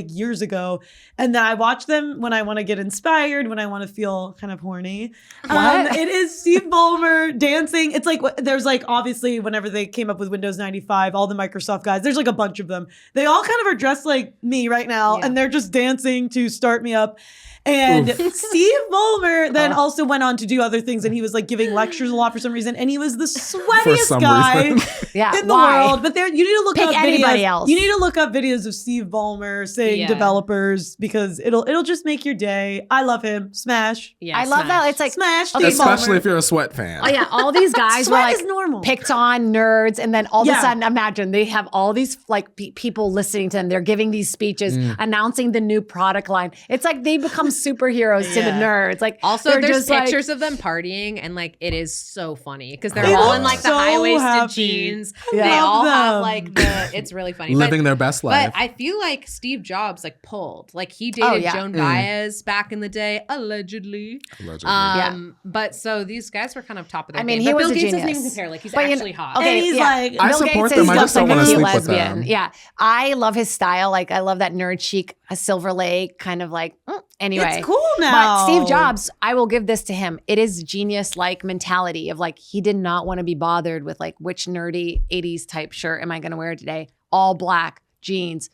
years ago, and then I watch them when I want to get inspired, when I want to feel kind of horny. What? It is Steve Ballmer dancing. It's like there's like obviously whenever they came up with Windows 95, all the Microsoft guys, there's like a bunch of them. They all kind of are dressed like me right now, Yeah. and they're just dancing to start me up. And Steve Ballmer then also went on to do other things, and he was like giving lectures a lot for some reason, and he was the sweatiest some guy reason. Yeah. in the Why? world. But there, you need to look Pick up anybody videos. else. You need to look up videos of Steve Ballmer saying Yeah. developers because it'll just make your day. I love him. Smash. Yeah, I love that. smash. It's like, Smash. Okay, Steve Especially Ballmer. if you're a Sweat fan. oh yeah, all these guys were Sweat like is normal. picked on nerds, and then all of Yeah. a sudden, imagine they have all these like people listening to them. They're giving these speeches, announcing the new product line. It's like they become superheroes to the Yeah. nerds. Like Also, they're there's just like- pictures of them partying, and like it is so funny because they're They all look in like the so high-waisted happy. jeans. I They love all have them. like the. It's really funny. Living their best life. But I feel like Steve Jobs like pulled. Like he dated yeah. Joan Baez back in the day, allegedly. Allegedly. But so these guys were kind of top of their I mean, game. he But was Bill a Gates doesn't genius. even compare. Like he's But you know- actually hot. okay, And he's yeah. like, I Bill support Gates them. is I just don't like wanna a cute sleep with lesbian. them. Yeah, I love his style. Like I love that nerd chic, a Silver Lake kind of like. Anyway, it's cool now. But Steve Jobs, I will give this to him. It is genius-like mentality of like he did not want to be bothered with like which nerdy 80s type shirt am I going to wear today? All black jeans.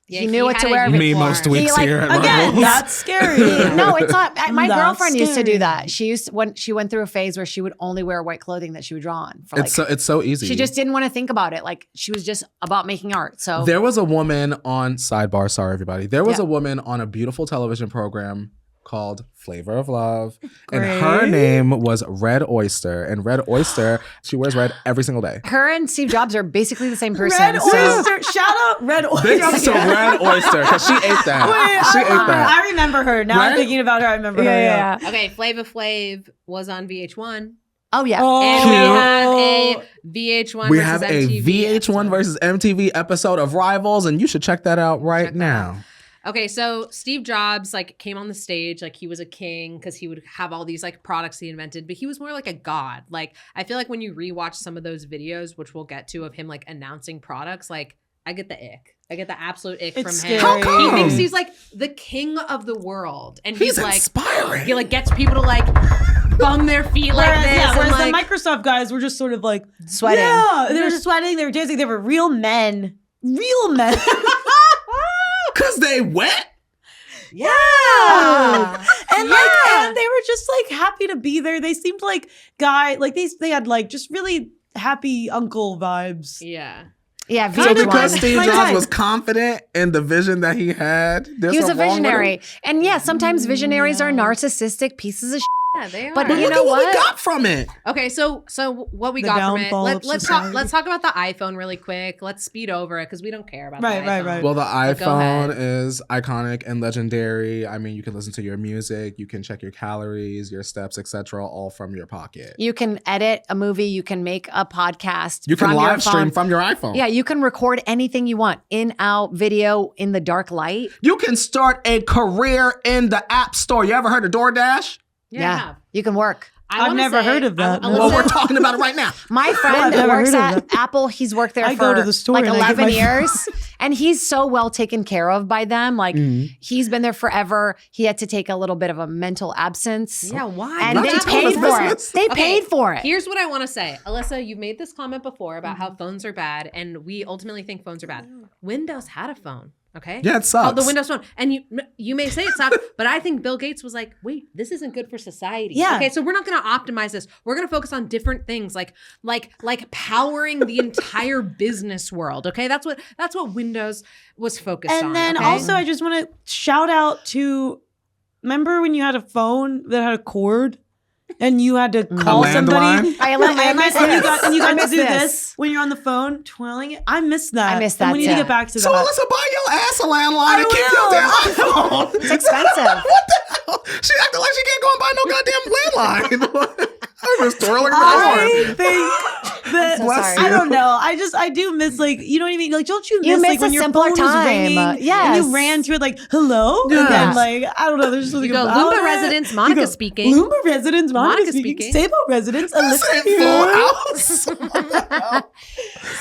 Yeah, he knew what had to a wear. uniform. Me most weeks like- here at Again, Rebels. that's scary. No, it's not. My That's girlfriend used to do scary. that. She used when she went through a phase where she would only wear white clothing that she would draw on. For like, It's so easy. she just didn't want to think about it. Like she was just about making art. So There was a woman on sidebar. Sorry, everybody. There was Yeah. a woman on a beautiful television program called Flavor of Love. Great. And her name was Red Oyster. And Red Oyster, she wears red every single day. Her and Steve Jobs are basically the same person. Red so- Oyster. Shout out Red Oyster. Big up to Red Oyster because she ate that. She ate that. I remember her. Now I'm Right? thinking about her. I remember her. Yeah. Okay, Flava Flav was on VH1. Oh, yeah. And we Oh. have a VH1 We versus have a MTV VH1 episode. versus MTV episode of Rivals, and you should check that out right Check that now. Okay, so Steve Jobs like came on the stage like he was a king because he would have all these like products he invented, but he was more like a god. Like I feel like when you rewatch some of those videos, which we'll get to, of him like announcing products, like I get the ick. I get the absolute ick It's from scary. him. How come? He thinks he's like the king of the world, and he's like inspiring. he like gets people to like bum their feet like Whereas, this, yeah, and whereas like the Microsoft guys were just sort of like Sweating. Yeah, they were sweating. They were dancing. They were real men. Real men. Because they wet? Yeah. Ah. And like, and they were just like happy to be there. They seemed like they had like just really happy uncle vibes. yeah. Yeah, So VH1. because Steve My Jobs time. was confident in the vision that he had, there's He was a something wrong with visionary. him? And yeah, sometimes visionaries are Yeah. narcissistic pieces of shit. Yeah, they are. But But you look know at what we what? got from it. Okay, so what we The got from it? downfall of Let's society. talk about the iPhone really quick. Let's speed over it because we don't care about Right, the right, iPhone. right. Well, the go iPhone ahead. is iconic and legendary. I mean, you can listen to your music, you can check your calories, your steps, etc., all from your pocket. You can edit a movie. You can make a podcast. You can from your live stream phone. from your iPhone. Yeah, you can record anything you want. In, out, video, in the dark light. You can start a career in the App Store. You ever heard of DoorDash? Yeah, I have. You can work. I I've wanna never say- heard of that, no. Well, Alyssa- we're talking about it right now. My friend I've never works heard of at Apple. He's worked there I for go to the store like and I get 11 my- years. And he's so well taken care of by them. Like Mhm. he's been there forever. He had to take a little bit of a mental absence. Yeah, why? And Not they just paid for for it. business. They Okay, paid for it. Here's what I want to say. Alyssa, you've made this comment before about how phones are bad, and we ultimately think phones are bad. Windows had a phone, okay? Yeah, it sucks. Oh, the Windows Phone. And you may say it sucks, but I think Bill Gates was like, wait, this isn't good for society. Yeah. Okay, so we're not going to optimize this. We're going to focus on different things like powering the entire business world. Okay, that's what Windows was focused on. And then okay? also, I just want to shout out to. Remember when you had a phone that had a cord, and you had to call somebody? landline? I miss and you this. got, and you I got to miss do this. this when you're on the phone, twirling it. I miss that. I miss And that we need to too. get back to So that. Alyssa, buy your ass a landline and I keep will. your damn iPhone. It's expensive. What the hell? She acted like she can't go and buy no goddamn landline. I was twirling I the think that so sorry. I don't know. I do miss, like, you know what I mean? Like, don't you miss, You miss like when a your simpler phone was time. ringing and Yes. you ran to it like hello, and Yes. then like I don't know. There's something you go, about Loomba it. residents, You Monica go, speaking. Loomba residents, Monica Monica speaking. speaking. Sabo residents, Alyssa Full here. house.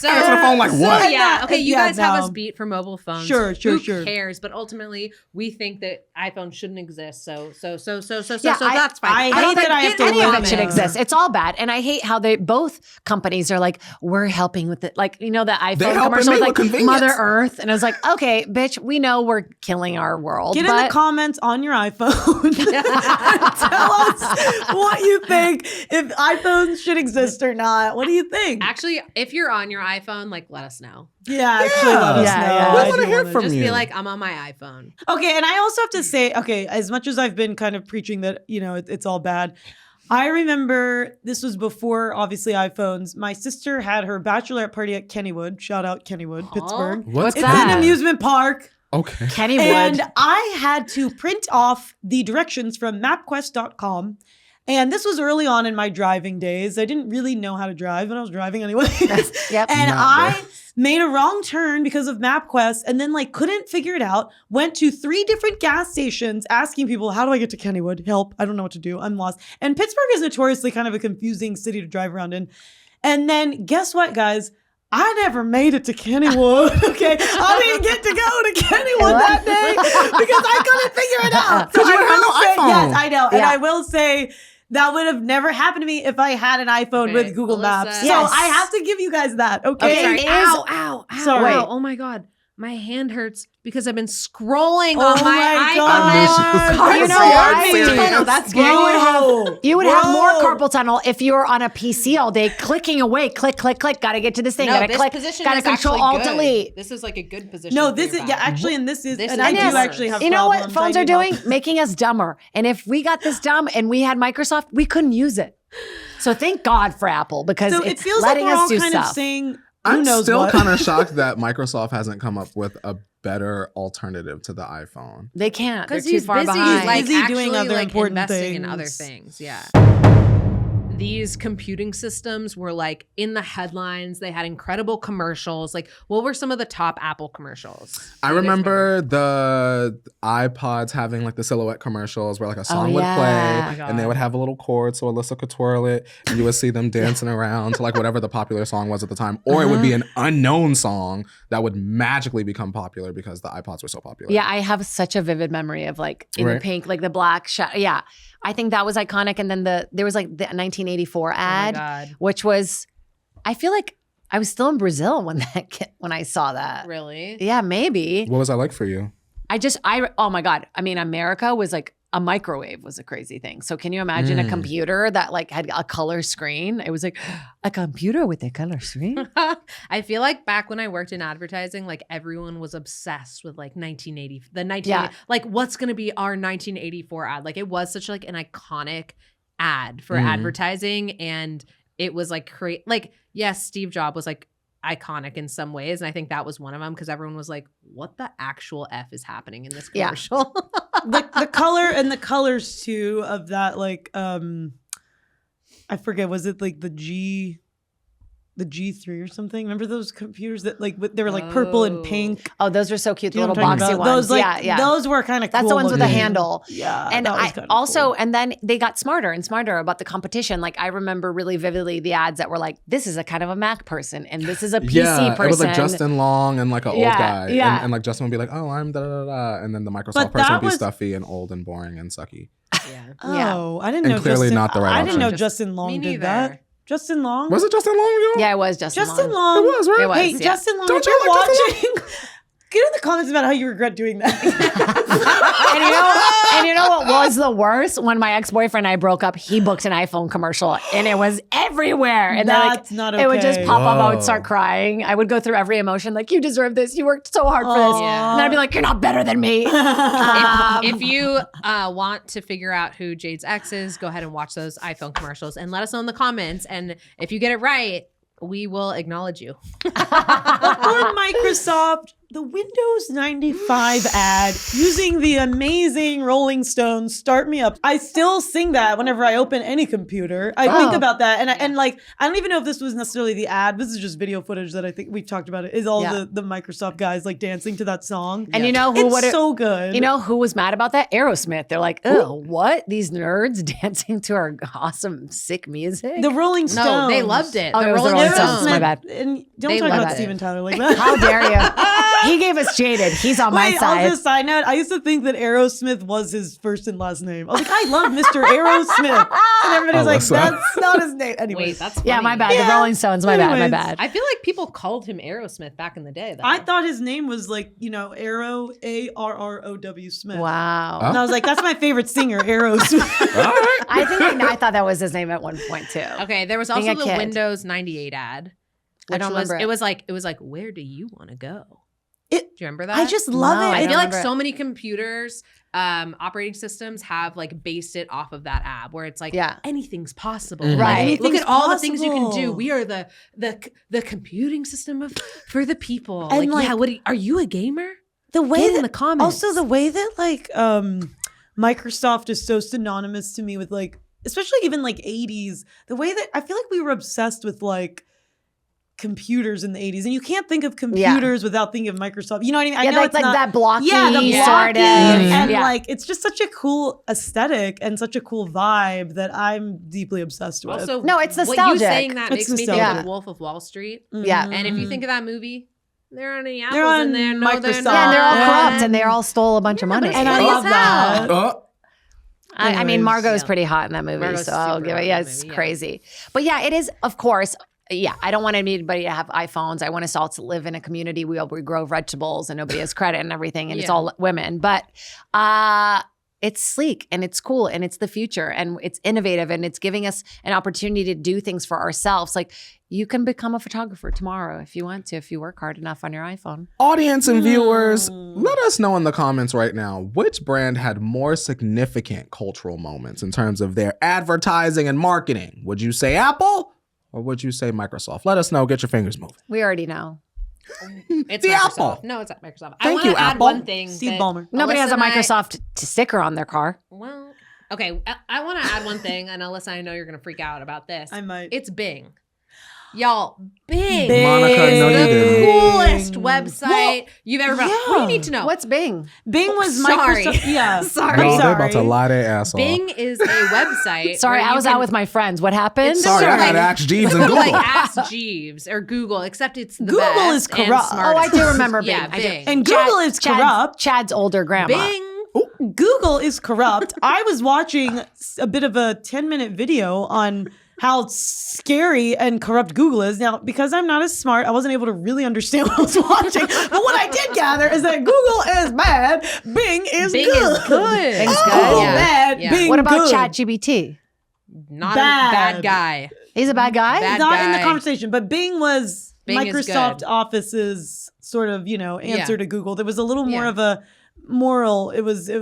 So, Answer the phone like what? So yeah, okay, you Yeah, guys have no. us beat for mobile phones. Sure. Who cares? But ultimately, we think that iPhone shouldn't exist. So Yeah, that's fine. I I don't hate think that I have to any of live it should in. exist. It's all bad. And I hate how both companies are like, we're helping with it. Like, you know, the iPhone helping commercial me with with like convenience. Mother Earth. And I was like, okay, bitch, we know we're killing our world. Get in the comments on your iPhone. Tell us what you think, if iPhones should exist or not. What do you think? Actually, if you're on your iPhone, like let us know. Yeah, actually, let us Yeah, know. yeah. We I wanna do hear wanna- from Just you. be like, I'm on my iPhone. Okay, and I also have to say, okay, as much as I've been kind of preaching that, you know, it's all bad, I remember this was before, obviously, iPhones. My sister had her bachelorette party at Kennywood. Shout out Kennywood, Pittsburgh. What's It's that? an amusement park. Okay. Kennywood. And I had to print off the directions from mapquest.com. And this was early on in my driving days. I didn't really know how to drive, but I was driving anyway. Yep. And Not I bad. made a wrong turn because of MapQuest and then like couldn't figure it out. Went to 3 different gas stations asking people, how do I get to Kennywood? Help. I don't know what to do. I'm lost. And Pittsburgh is notoriously kind of a confusing city to drive around in. And then guess what, guys? I never made it to Kennywood. Okay. I didn't get to go to Kennywood that day because I couldn't figure it out. So Because you I didn't have will no say, iPhone. yes, I know. And Yeah. I will say that would have never happened to me if I had an iPhone Okay, with Google Alyssa. Maps. So Yes. I have to give you guys that. Okay. Okay, sorry. is- Ow. Sorry. Ow. Oh my God. my hand hurts because I've been scrolling Oh on my my iPhone. God. You know That's what? That's You would Bro. You would have more Bro. carpal tunnel if you were on a PC all day, clicking away, click, click, click. Got to get to this thing. No, Got to this click. position Got to is control actually Alt good. Delete. This is like a good position. No, for this your is, yeah, back. actually, and this is, This and is I do worse. actually have You know what problems. phones I are need help. doing? Making us dumber. And if we got this dumb and we had Microsoft, we couldn't use it. So thank God for Apple because So it it's feels like letting we're us all do kind stuff. of saying, who I'm knows still what. kind of shocked that Microsoft hasn't come up with a better alternative to the iPhone. They can't. They're Because too he's far busy, behind. like Busy actually doing other like important investing in things. other things. Yeah. These computing systems were like in the headlines. They had incredible commercials. Like, what were some of the top Apple commercials? I Do you guys remember the iPods having like the silhouette commercials where like a song would yeah. play Oh my and they God. would have a little cord so Alyssa could twirl it and you would see them dancing around to like whatever the popular song was at the time. Or it would be an unknown song that would magically become popular because the iPods were so popular. Yeah, I have such a vivid memory of like in the Right. pink, like the black shot. Yeah, I think that was iconic. And then there was like the 1984 Oh my ad, God. which was, I feel like I was still in Brazil when when I saw that. Really? Yeah, maybe. What was that like for you? Oh my God. I mean, America was like, a microwave was a crazy thing. So can you imagine a computer that like had a color screen? It was like a computer with a color screen. I feel like back when I worked in advertising, like everyone was obsessed with like 1980, Yeah. like what's going to be our 1984 ad? Like it was such like an iconic ad for advertising. And it was like, yes, Steve Jobs was like iconic in some ways. And I think that was one of them because everyone was like, what the actual F is happening in this commercial? the color and the colors too of that, like I forget, was it like the G3 or something? Remember those computers that like they were like purple and pink? Oh, those were so cute. Do The you know little what I'm boxy talking ones. about? Those like yeah. those were kind of cool. That's the ones with a looking. handle. Yeah. And that was I kinda also, cool. and then they got smarter and smarter about the competition. Like I remember really vividly the ads that were like, this is a kind of a Mac person and this is a PC Yeah, person. it was like Justin Long and like an old guy. Yeah. And like Justin would be like, oh, I'm da da da da. And then the Microsoft But person that would be was- stuffy and old and boring and sucky. Yeah. Oh, I didn't And know. clearly Justin, not the right I didn't know option. Justin Long Me did neither. that. Justin Long? Was it Justin Long? Y'all? Yeah, it was Justin Justin Long. Long. It was, right? It was. Hey, yeah. Justin Long, Don't if you're you like Justin watching, get in the comments about how you regret doing that. And you know what was the worst? When my ex-boyfriend and I broke up, he booked an iPhone commercial and it was everywhere. And then, That's not okay. it would just pop up. I would Whoa. start crying. I would go through every emotion. Like, you deserve this. You worked so hard for this. Yeah. And then I'd be like, you're not better than me. If you want to figure out who Jade's ex is, go ahead and watch those iPhone commercials and let us know in the comments. And if you get it right, we will acknowledge you. On Microsoft, the Windows 95 ad using the amazing Rolling Stones "Start Me Up." I still sing that whenever I open any computer. I think about that, and like I don't even know if this was necessarily the ad. This is just video footage that I think we've talked about. It is all the Microsoft guys like dancing to that song. And you know who It's would so good. You know who was mad about that? Aerosmith. They're like, oh, what? These nerds dancing to our awesome, sick music? the Rolling Stones. No, they loved it. Oh, the it was the Rolling Rolling Stones. Stones. My bad. And don't They talk loved about it. Steven Tyler like that. How dare you? He gave us Jaded. He's on my Wait, side. also side note, I used to think that Aerosmith was his first and last name. I was like, I love Mr. Aerosmith. And everybody's like, Alyssa. that's not his name. Anyway, Wait, that's funny. Yeah, my bad. Yeah. The Rolling Stones. My bad. My Anyways. bad. I feel like people called him Aerosmith back in the day. Though. I thought his name was like, Arrow, Arrow Smith. Wow. And I was like, that's my favorite singer, Aerosmith. All right. I thought that was his name at one point too. Okay, there was Being also a the kid. Windows 98 ad. I don't remember it. It was like, where do you want to go? It- Do you remember that? I just love No, it. I I don't feel like remember so it. many computers, operating systems have like based it off of that app where it's like Yeah. anything's possible. Mhm. Like, Right. Look Anything's at all the things you can do. possible. We are the computing system for the people. And, like, like- yeah, are you a gamer? the way Get in that, the comments. also the way that like Microsoft is so synonymous to me with like, especially even like 80s, the way that I feel like we were obsessed with like computers in the 80s, and you can't think of computers without thinking of Microsoft. You know what I mean? I Yeah, know like, it's like not, that blocky yeah, the sort blocky, of. and yeah. like it's just such a cool aesthetic and such a cool vibe that I'm deeply obsessed with. Also, No, it's What you nostalgic. saying that It's makes me think nostalgic. of Wolf of Wall Street. Yeah. Mhm. And if you think of that movie, there aren't any apples They're on in there. No, they're Microsoft. not. Yeah, and they're all Yeah. corrupt and they all stole a bunch of money. and I funny love as hell. that. I mean, Anyways, Margot is yeah. pretty hot in that movie, Margot's so I'll super give hot it. in Yeah, that it's movie, yeah. crazy. But yeah, it is, of course, yeah, I don't want anybody to have iPhones. I want us all to live in a community where we grow vegetables and nobody has credit and everything, and it's all women. But it's sleek and it's cool and it's the future and it's innovative and it's giving us an opportunity to do things for ourselves. Like you can become a photographer tomorrow if you want to, if you work hard enough on your iPhone. Audience and viewers, let us know in the comments right now, which brand had more significant cultural moments in terms of their advertising and marketing? Would you say Apple or would you say Microsoft? Let us know. Get your fingers moving. We already know. It's the Microsoft. Apple. No, it's not Microsoft. I Thank want you, to add Apple. one thing. Steve that Ballmer. Nobody has a Alyssa and Microsoft sticker on their car. Well, okay. I want to add one thing, and Alyssa, I know you're going to freak out about this. I might. It's Bing. Y'all, Bing. Monica, no, you the didn't. coolest website you've ever been. Yeah. What do you need to know? What's Bing? Bing was Sorry. Microsoft. Yeah. Sorry. Y'all, I'm they're about to sorry. lie their ass off. Bing is a website. Sorry, where I you was can- out with my friends. What happened? It's Sorry, I Like- had to ask Jeeves and Google. like Ask Jeeves or Google, except it's the Google best is and corrupt. smarter. Oh, I do remember Bing. Yeah, I do. Bing. And Google is corrupt. Chad's older grandma. Bing. Google is corrupt. I was watching a bit of a 10-minute video on how scary and corrupt Google is. Now, because I'm not as smart, I wasn't able to really understand what I was watching. But what I did gather is that Google is bad, Bing is Bing good. is good. Bing's Oh, good. Yeah. bad, Yeah. Bing What about good. ChatGPT? Not Bad. a bad guy. He's a bad guy? Bad Not in the guy. conversation, but Bing was Bing is Microsoft good. Office's sort of, answer Yeah. to Google. There was a little more Yeah. of a moral. It was, it had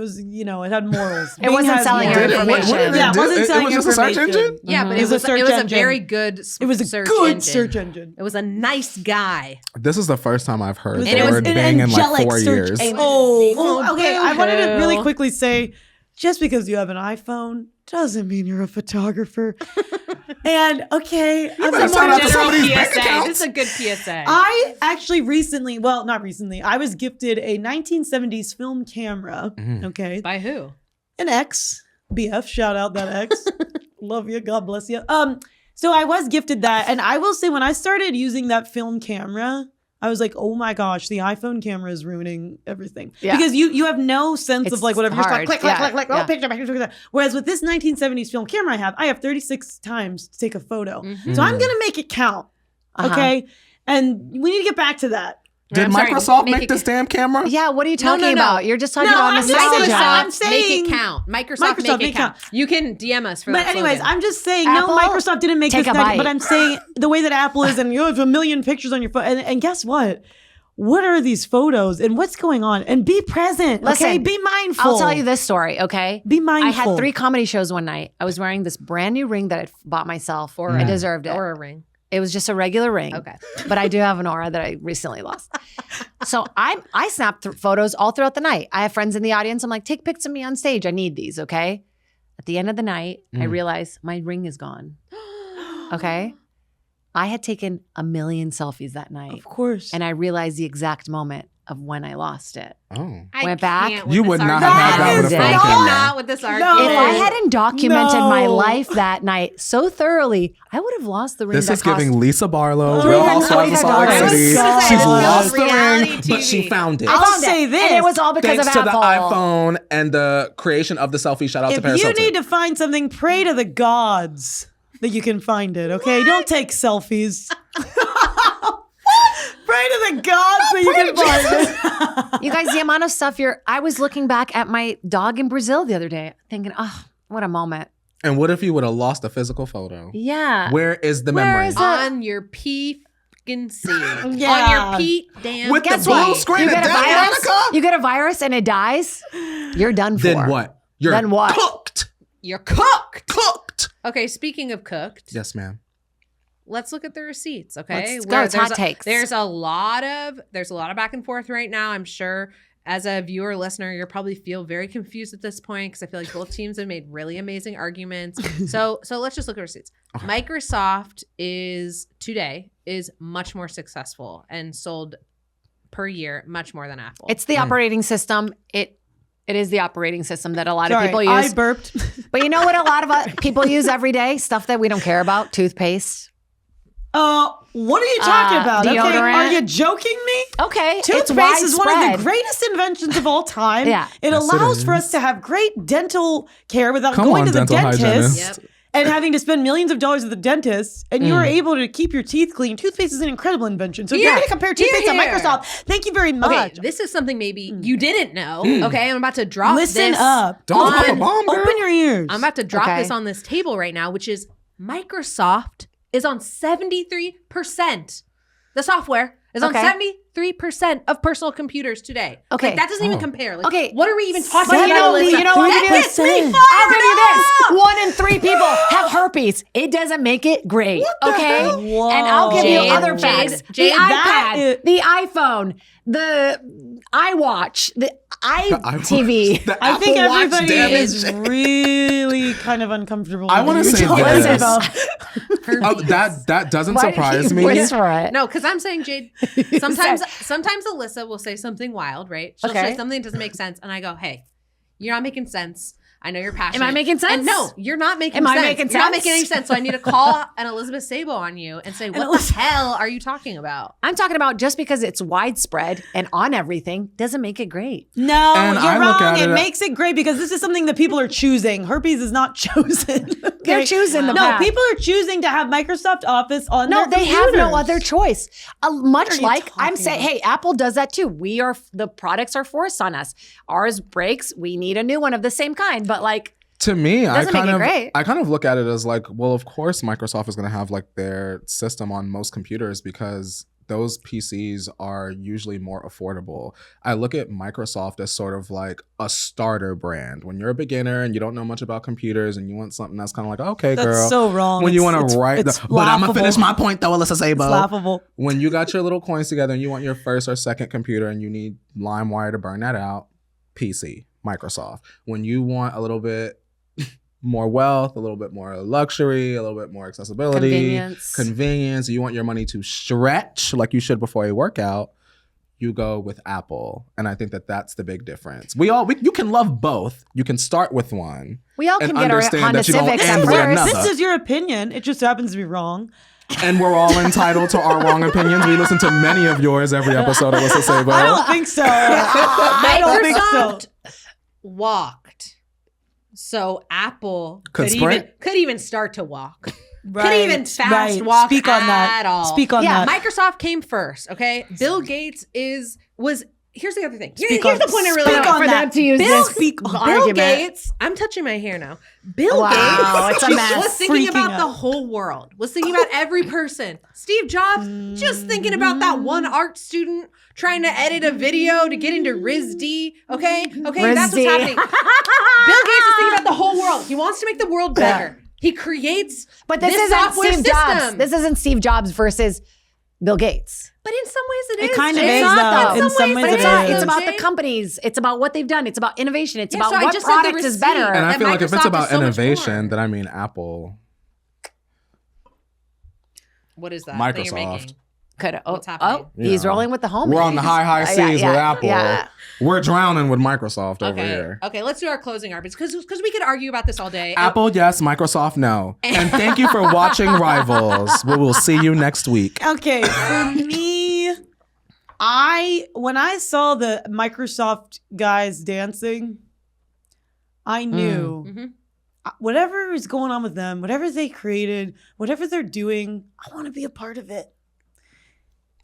morals. It wasn't has selling morals. your information. What did Yeah, it do? wasn't selling It was just a search information. engine? Yeah, but It was a search it was engine. a very good It was a search good engine. search engine. It was a nice guy. This is the first time I've heard And the it was word an Bing in like angelic 4 search years. engine. Oh, Oh, okay. I wanted to really boo-hoo. quickly say, just because you have an iPhone doesn't mean you're a photographer. And okay, I'm better a sign more up to some of general- these bank PSA. accounts. This is a good PSA. I actually recently, well, not recently, I was gifted a 1970s film camera. Okay. By who? An ex, BF, shout out that ex. Love you, God bless you. So I was gifted that, and I will say when I started using that film camera, I was like, oh my gosh, the iPhone camera is ruining everything. Yeah. Because you have no sense It's of like whatever. You're just like hard. click, Yeah. oh, picture. Whereas with this 1970s film camera I have 36 times to take a photo. Mhm. So I'm gonna make it count. Uh-huh. Okay. And we need to get back to that. Did I'm sorry, Microsoft make make it- this damn camera? Yeah, what are you No, talking no. about? You're just talking No, about I'm just nostalgia. saying- I'm Microsoft, make saying- it count. Microsoft, Microsoft, make it count. You can DM us for But that anyways, slogan. I'm just saying, Apple, no, Microsoft didn't make take this. a bite. But I'm saying the way that Apple is, and you have a million pictures on your phone, and guess what? What are these photos, and what's going on? And be present, okay? Listen, Be mindful. I'll tell you this story, okay? Be mindful. I had 3 comedy shows one night. I was wearing this brand new ring that I bought myself. Or I a- deserved it. or a ring. It was just a regular ring. Okay. But I do have an aura that I recently lost. So I snapped photos all throughout the night. I have friends in the audience. I'm like, take pics of me on stage. I need these, okay? At the end of the night, I realized my ring is gone. Okay? I had taken a million selfies that night. Of course. And I realized the exact moment of when I lost it. Oh. Went back. can't with You this would not argument. have had that with a film I camera. cannot with this argument. If I hadn't documented my No. life that night so thoroughly, I would have lost the ring. This that is giving cost- Lisa Barlow, $300 Real Housewives of Salt Lake I was City. gonna say, She's this lost is the reality ring, but she TV. found it. I I'll found say it. this. And it was all because Thanks of to the Apple. iPhone and the creation of the selfie. Shout out to If Paris you Hilton. need to find something, pray to the gods that you can find it, okay? Don't take selfies. Pray to the gods that you can find it. You guys, the amount of stuff I was looking back at my dog in Brazil the other day, thinking, oh, what a moment. And what if you would have lost a physical photo? Yeah. Where is the Where memory? is it? On your P fucking C. Yeah. On your Pete damn. With the Guess blue what? screen You of get a death, virus. Monica? You get a virus and it dies. You're done for. Then what? You're Then what? cooked. You're cooked. Cooked. Okay, speaking of cooked, Yes, ma'am. let's look at the receipts, okay? Let's go. It's hot there's takes. There's a lot of back and forth right now. I'm sure as a viewer, listener, you'll probably feel very confused at this point because I feel like both teams have made really amazing arguments. So let's just look at receipts. Microsoft is much more successful and sold per year much more than Apple. It's the operating system. It is the operating system that a lot of Sorry, people I use. burped. But you know what a lot of people use every day? Stuff that we don't care about. Toothpaste. What are you talking about? Okay, deodorant. are you joking me? Okay. it's Toothpaste is one of widespread. the greatest inventions of all time. Yeah. It Yes, it allows for is. us to have great dental care without Come going on, to the dental dentist. hygienist. Yep. and having to spend millions of dollars at the dentist, and you are able to keep your teeth clean. Toothpaste is an incredible invention. So if you're going to compare toothpaste to Microsoft, thank you very much. Okay, this is something maybe you didn't know. Okay, I'm about to drop Listen this. up. Don't drop a bomb, girl. Open your ears. I'm about to drop this on this table right now, which is Microsoft is on 73%. The software is on 73% of personal computers today. Okay. Like, that doesn't even compare. Like, Okay. what are we even talking But about? you know what? That gets me I'll give you this. 1 in 3 people have herpes. It doesn't make it great. Okay? Whoa. And I'll give you Jade, other Jade, facts. Jade, the that iPad, is- the iPhone, the iWatch, the iTV. The I think Apple Watch everybody damage. is really kind of uncomfortable. I want to say What is it this. about? That doesn't Why did surprise you me. whisper it? No, because I'm saying, Jade, sometimes Alyssa will say something wild, right? She'll say something that doesn't make sense. And I go, hey, you're not making sense. I know you're passionate. Am I making sense? And no, you're not making Am sense. I making You're not sense? making any sense. So I need to call an Elizabeth Sabo on you and say, what the hell are you talking about? I'm talking about just because it's widespread and on everything doesn't make it great. No, And you're I look wrong. at It it- makes it great because this is something that people are choosing. Herpes is not chosen. Okay? They're choosing the No, path. people are choosing to have Microsoft Office on No, their they have no computers. other choice. Much you like I'm talking saying, about? hey, Apple does that too. The products are forced on us. Ours breaks. We need a new one of the same kind. But like, To me, I Doesn't make kind it of great. I kind of look at it as like, well, of course Microsoft is going to have like their system on most computers because those PCs are usually more affordable. I look at Microsoft as sort of like a starter brand. When you're a beginner and you don't know much about computers and you want something that's kind of like, okay, That's girl. so wrong. When you It's- want to write, it's but I'm gonna laughable. finish my point though, Alyssa It's Sabo. laughable. When you got your little coins together and you want your first or second computer and you need LimeWire to burn that out, PC, Microsoft. When you want a little bit more wealth, a little bit more luxury, a little bit more accessibility, convenience, you want your money to stretch like you should before a workout, you go with Apple. And I think that that's the big difference. You can love both. You can start with one. we all And can get our understand Honda that you don't Civics end at with first. another. This is your opinion. It just happens to be wrong. And we're all entitled to our wrong opinions. We listen to many of yours every episode of Alyssa Sabo. I don't think so. I don't think so. Microsoft walked. So Apple Could sprint? could even start to walk. Right, Could even fast walk Speak on that. at all. Speak on that. Microsoft came first, okay? Bill Gates was here's the other thing. Speak Here's on- the point I really speak want on for that. them to use Bill, this Speak on Bill argument. Gates, I'm touching my hair now. Bill Wow, Gates it's a mess. was thinking Freaking about out. the whole world, was thinking about every person. Steve Jobs, just thinking about that one art student trying to edit a video to get into RISD. Okay, that's what's RISD. happening. Bill Gates is thinking about the whole world. He wants to make the world better. He creates But this isn't software Steve system. Jobs. This isn't Steve Jobs versus Bill Gates. But in some ways it is. It kind of It's is, not, though. In some ways But it it's not. is. It's about the Jade. companies. It's about what they've done. It's about innovation. It's Yeah, about so I what just said the product is receipt. better. And I that feel like if Microsoft it's about is so much innovation, more. then I mean Apple. What is that that you're Microsoft. making? Oh, What's happening? he's Yeah. rolling with the homie. We're on the high seas with Apple. Yeah. We're drowning with Microsoft over Okay. here. Okay, let's do our closing arguments because we could argue about this all day. Apple, yes. Microsoft, no. And thank you for watching Rivals. We will see you next week. Okay, for me, when I saw the Microsoft guys dancing, I knew Mhm. whatever is going on with them, whatever they created, whatever they're doing, I want to be a part of it.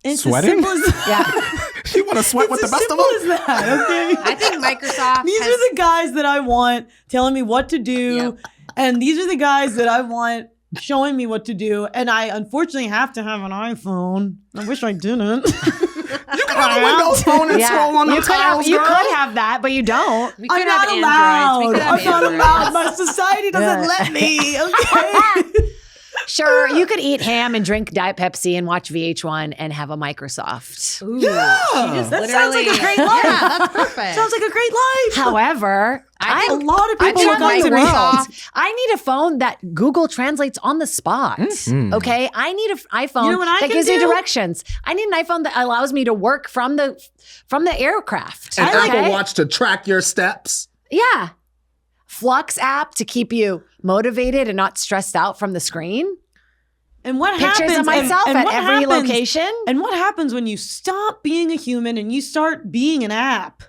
And it's Sweating? as simple as Yeah. You want to sweat with the best of simple them? as that, okay? I think Microsoft These has, are the guys that I want telling me what to do. Yep. And these are the guys that I want showing me what to do. And I unfortunately have to have an iPhone. I wish I didn't. You can have a Windows phone and scroll on You the could have, tiles, you girl. could have that, but you don't. we could I'm have not Androids. We allowed. could have I'm not Androids. allowed. My society doesn't Yeah. let me. Okay. Sure, you could eat ham and drink Diet Pepsi and watch VH1 and have a Microsoft. Ooh, Yeah. she just That sounds like a literally- great life. Yeah, that's perfect. Sounds like a great life. However, I a think lot of I people think will come to me. Microsoft- I need a phone that Google translates on the spot. Okay, I need an iPhone You know what I that can gives me do? directions. I need an iPhone that allows me to work from the aircraft. An I Apple okay? Watch to track your steps. Yeah. Flux app to keep you motivated and not stressed out from the screen. And what Pictures happens of myself and at what every happens- location. And what happens when you stop being a human and you start being an app?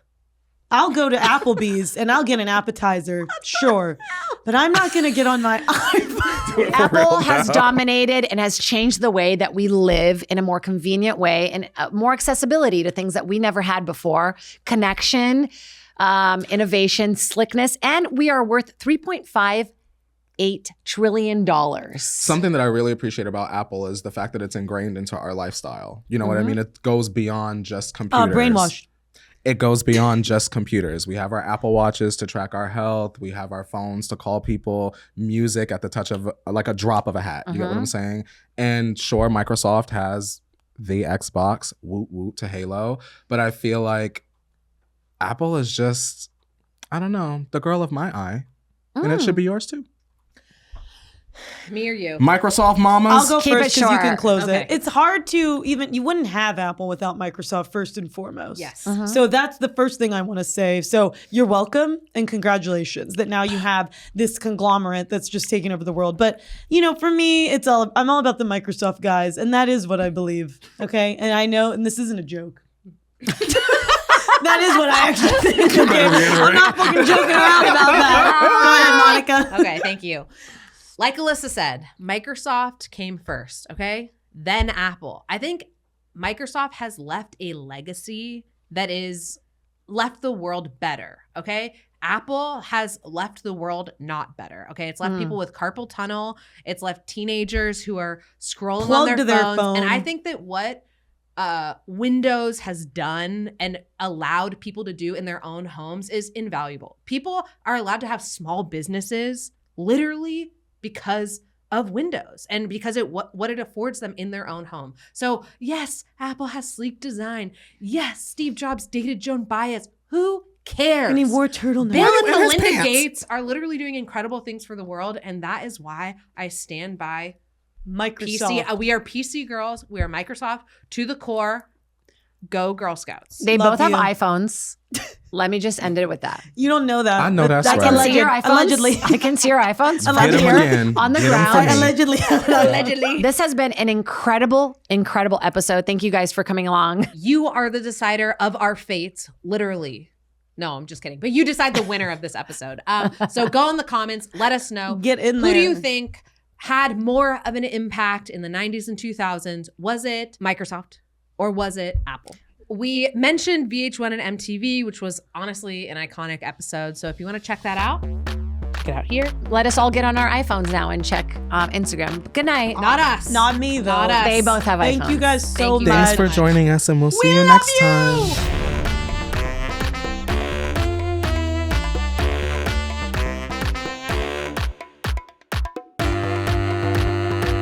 I'll go to Applebee's and I'll get an appetizer, sure. But I'm not going to get on my iPhone. Apple has dominated and has changed the way that we live in a more convenient way and more accessibility to things that we never had before. Connection, innovation, slickness, and we are worth $3.58 trillion. Something that I really appreciate about Apple is the fact that it's ingrained into our lifestyle. You know what I mean? It goes beyond just computers. Brainwashed. It goes beyond just computers. We have our Apple Watches to track our health. We have our phones to call people, music at the touch of like a drop of a hat. You get what I'm saying? And sure, Microsoft has the Xbox, woot woot to Halo. But I feel like Apple is just, I don't know, the girl of my eye. And it should be yours too. Me or you? Microsoft mamas. I'll go Keep it first because you can short. close Okay. it. It's hard to you wouldn't have Apple without Microsoft first and foremost. Yes. So that's the first thing I want to say. So you're welcome and congratulations that now you have this conglomerate that's just taking over the world. But for me, I'm all about the Microsoft guys, and that is what I believe. Okay, and I know, and this isn't a joke. That is what I actually think. Okay? I'm not fucking joking around about that. Go ahead, Monica. Okay, thank you. Like Alyssa said, Microsoft came first, okay? Then Apple. I think Microsoft has left a legacy that is left the world better, okay? Apple has left the world not better, okay? It's left people with carpal tunnel. It's left teenagers who are scrolling Plugged on to their their phones. And I phone. think that what Windows has done and allowed people to do in their own homes is invaluable. People are allowed to have small businesses literally because of Windows and because what it affords them in their own home. So yes, Apple has sleek design. Yes, Steve Jobs dated Joan Baez. Who cares? And he wore turtlenecks. Bill and in his Melinda pants? Gates are literally doing incredible things for the world, and that is why I stand by Microsoft. PC. We are PC girls. We are Microsoft to the core. Go Girl Scouts. They Love both have you. iPhones. Let me just end it with that. You don't know that. I know but that's I can right. see your iPhones. Allegedly. I can see your iPhones Get from 'em here again. on the Get 'em ground. for me. Allegedly. Allegedly. This has been an incredible episode. Thank you guys for coming along. You are the decider of our fates, literally. No, I'm just kidding. But you decide the winner of this episode. So go in the comments. Let us know. Get in Who there. do you think had more of an impact in the 90s and 2000s? Was it Microsoft or was it Apple? We mentioned VH1 and MTV, which was honestly an iconic episode. So if you want to check that out, check it out here. Let us all get on our iPhones now and check Instagram. Good night. Not us. Not me, though. Not us. They both have iPhones. Thank you guys so Thank you. much. Thanks for joining us, and we'll see you next time.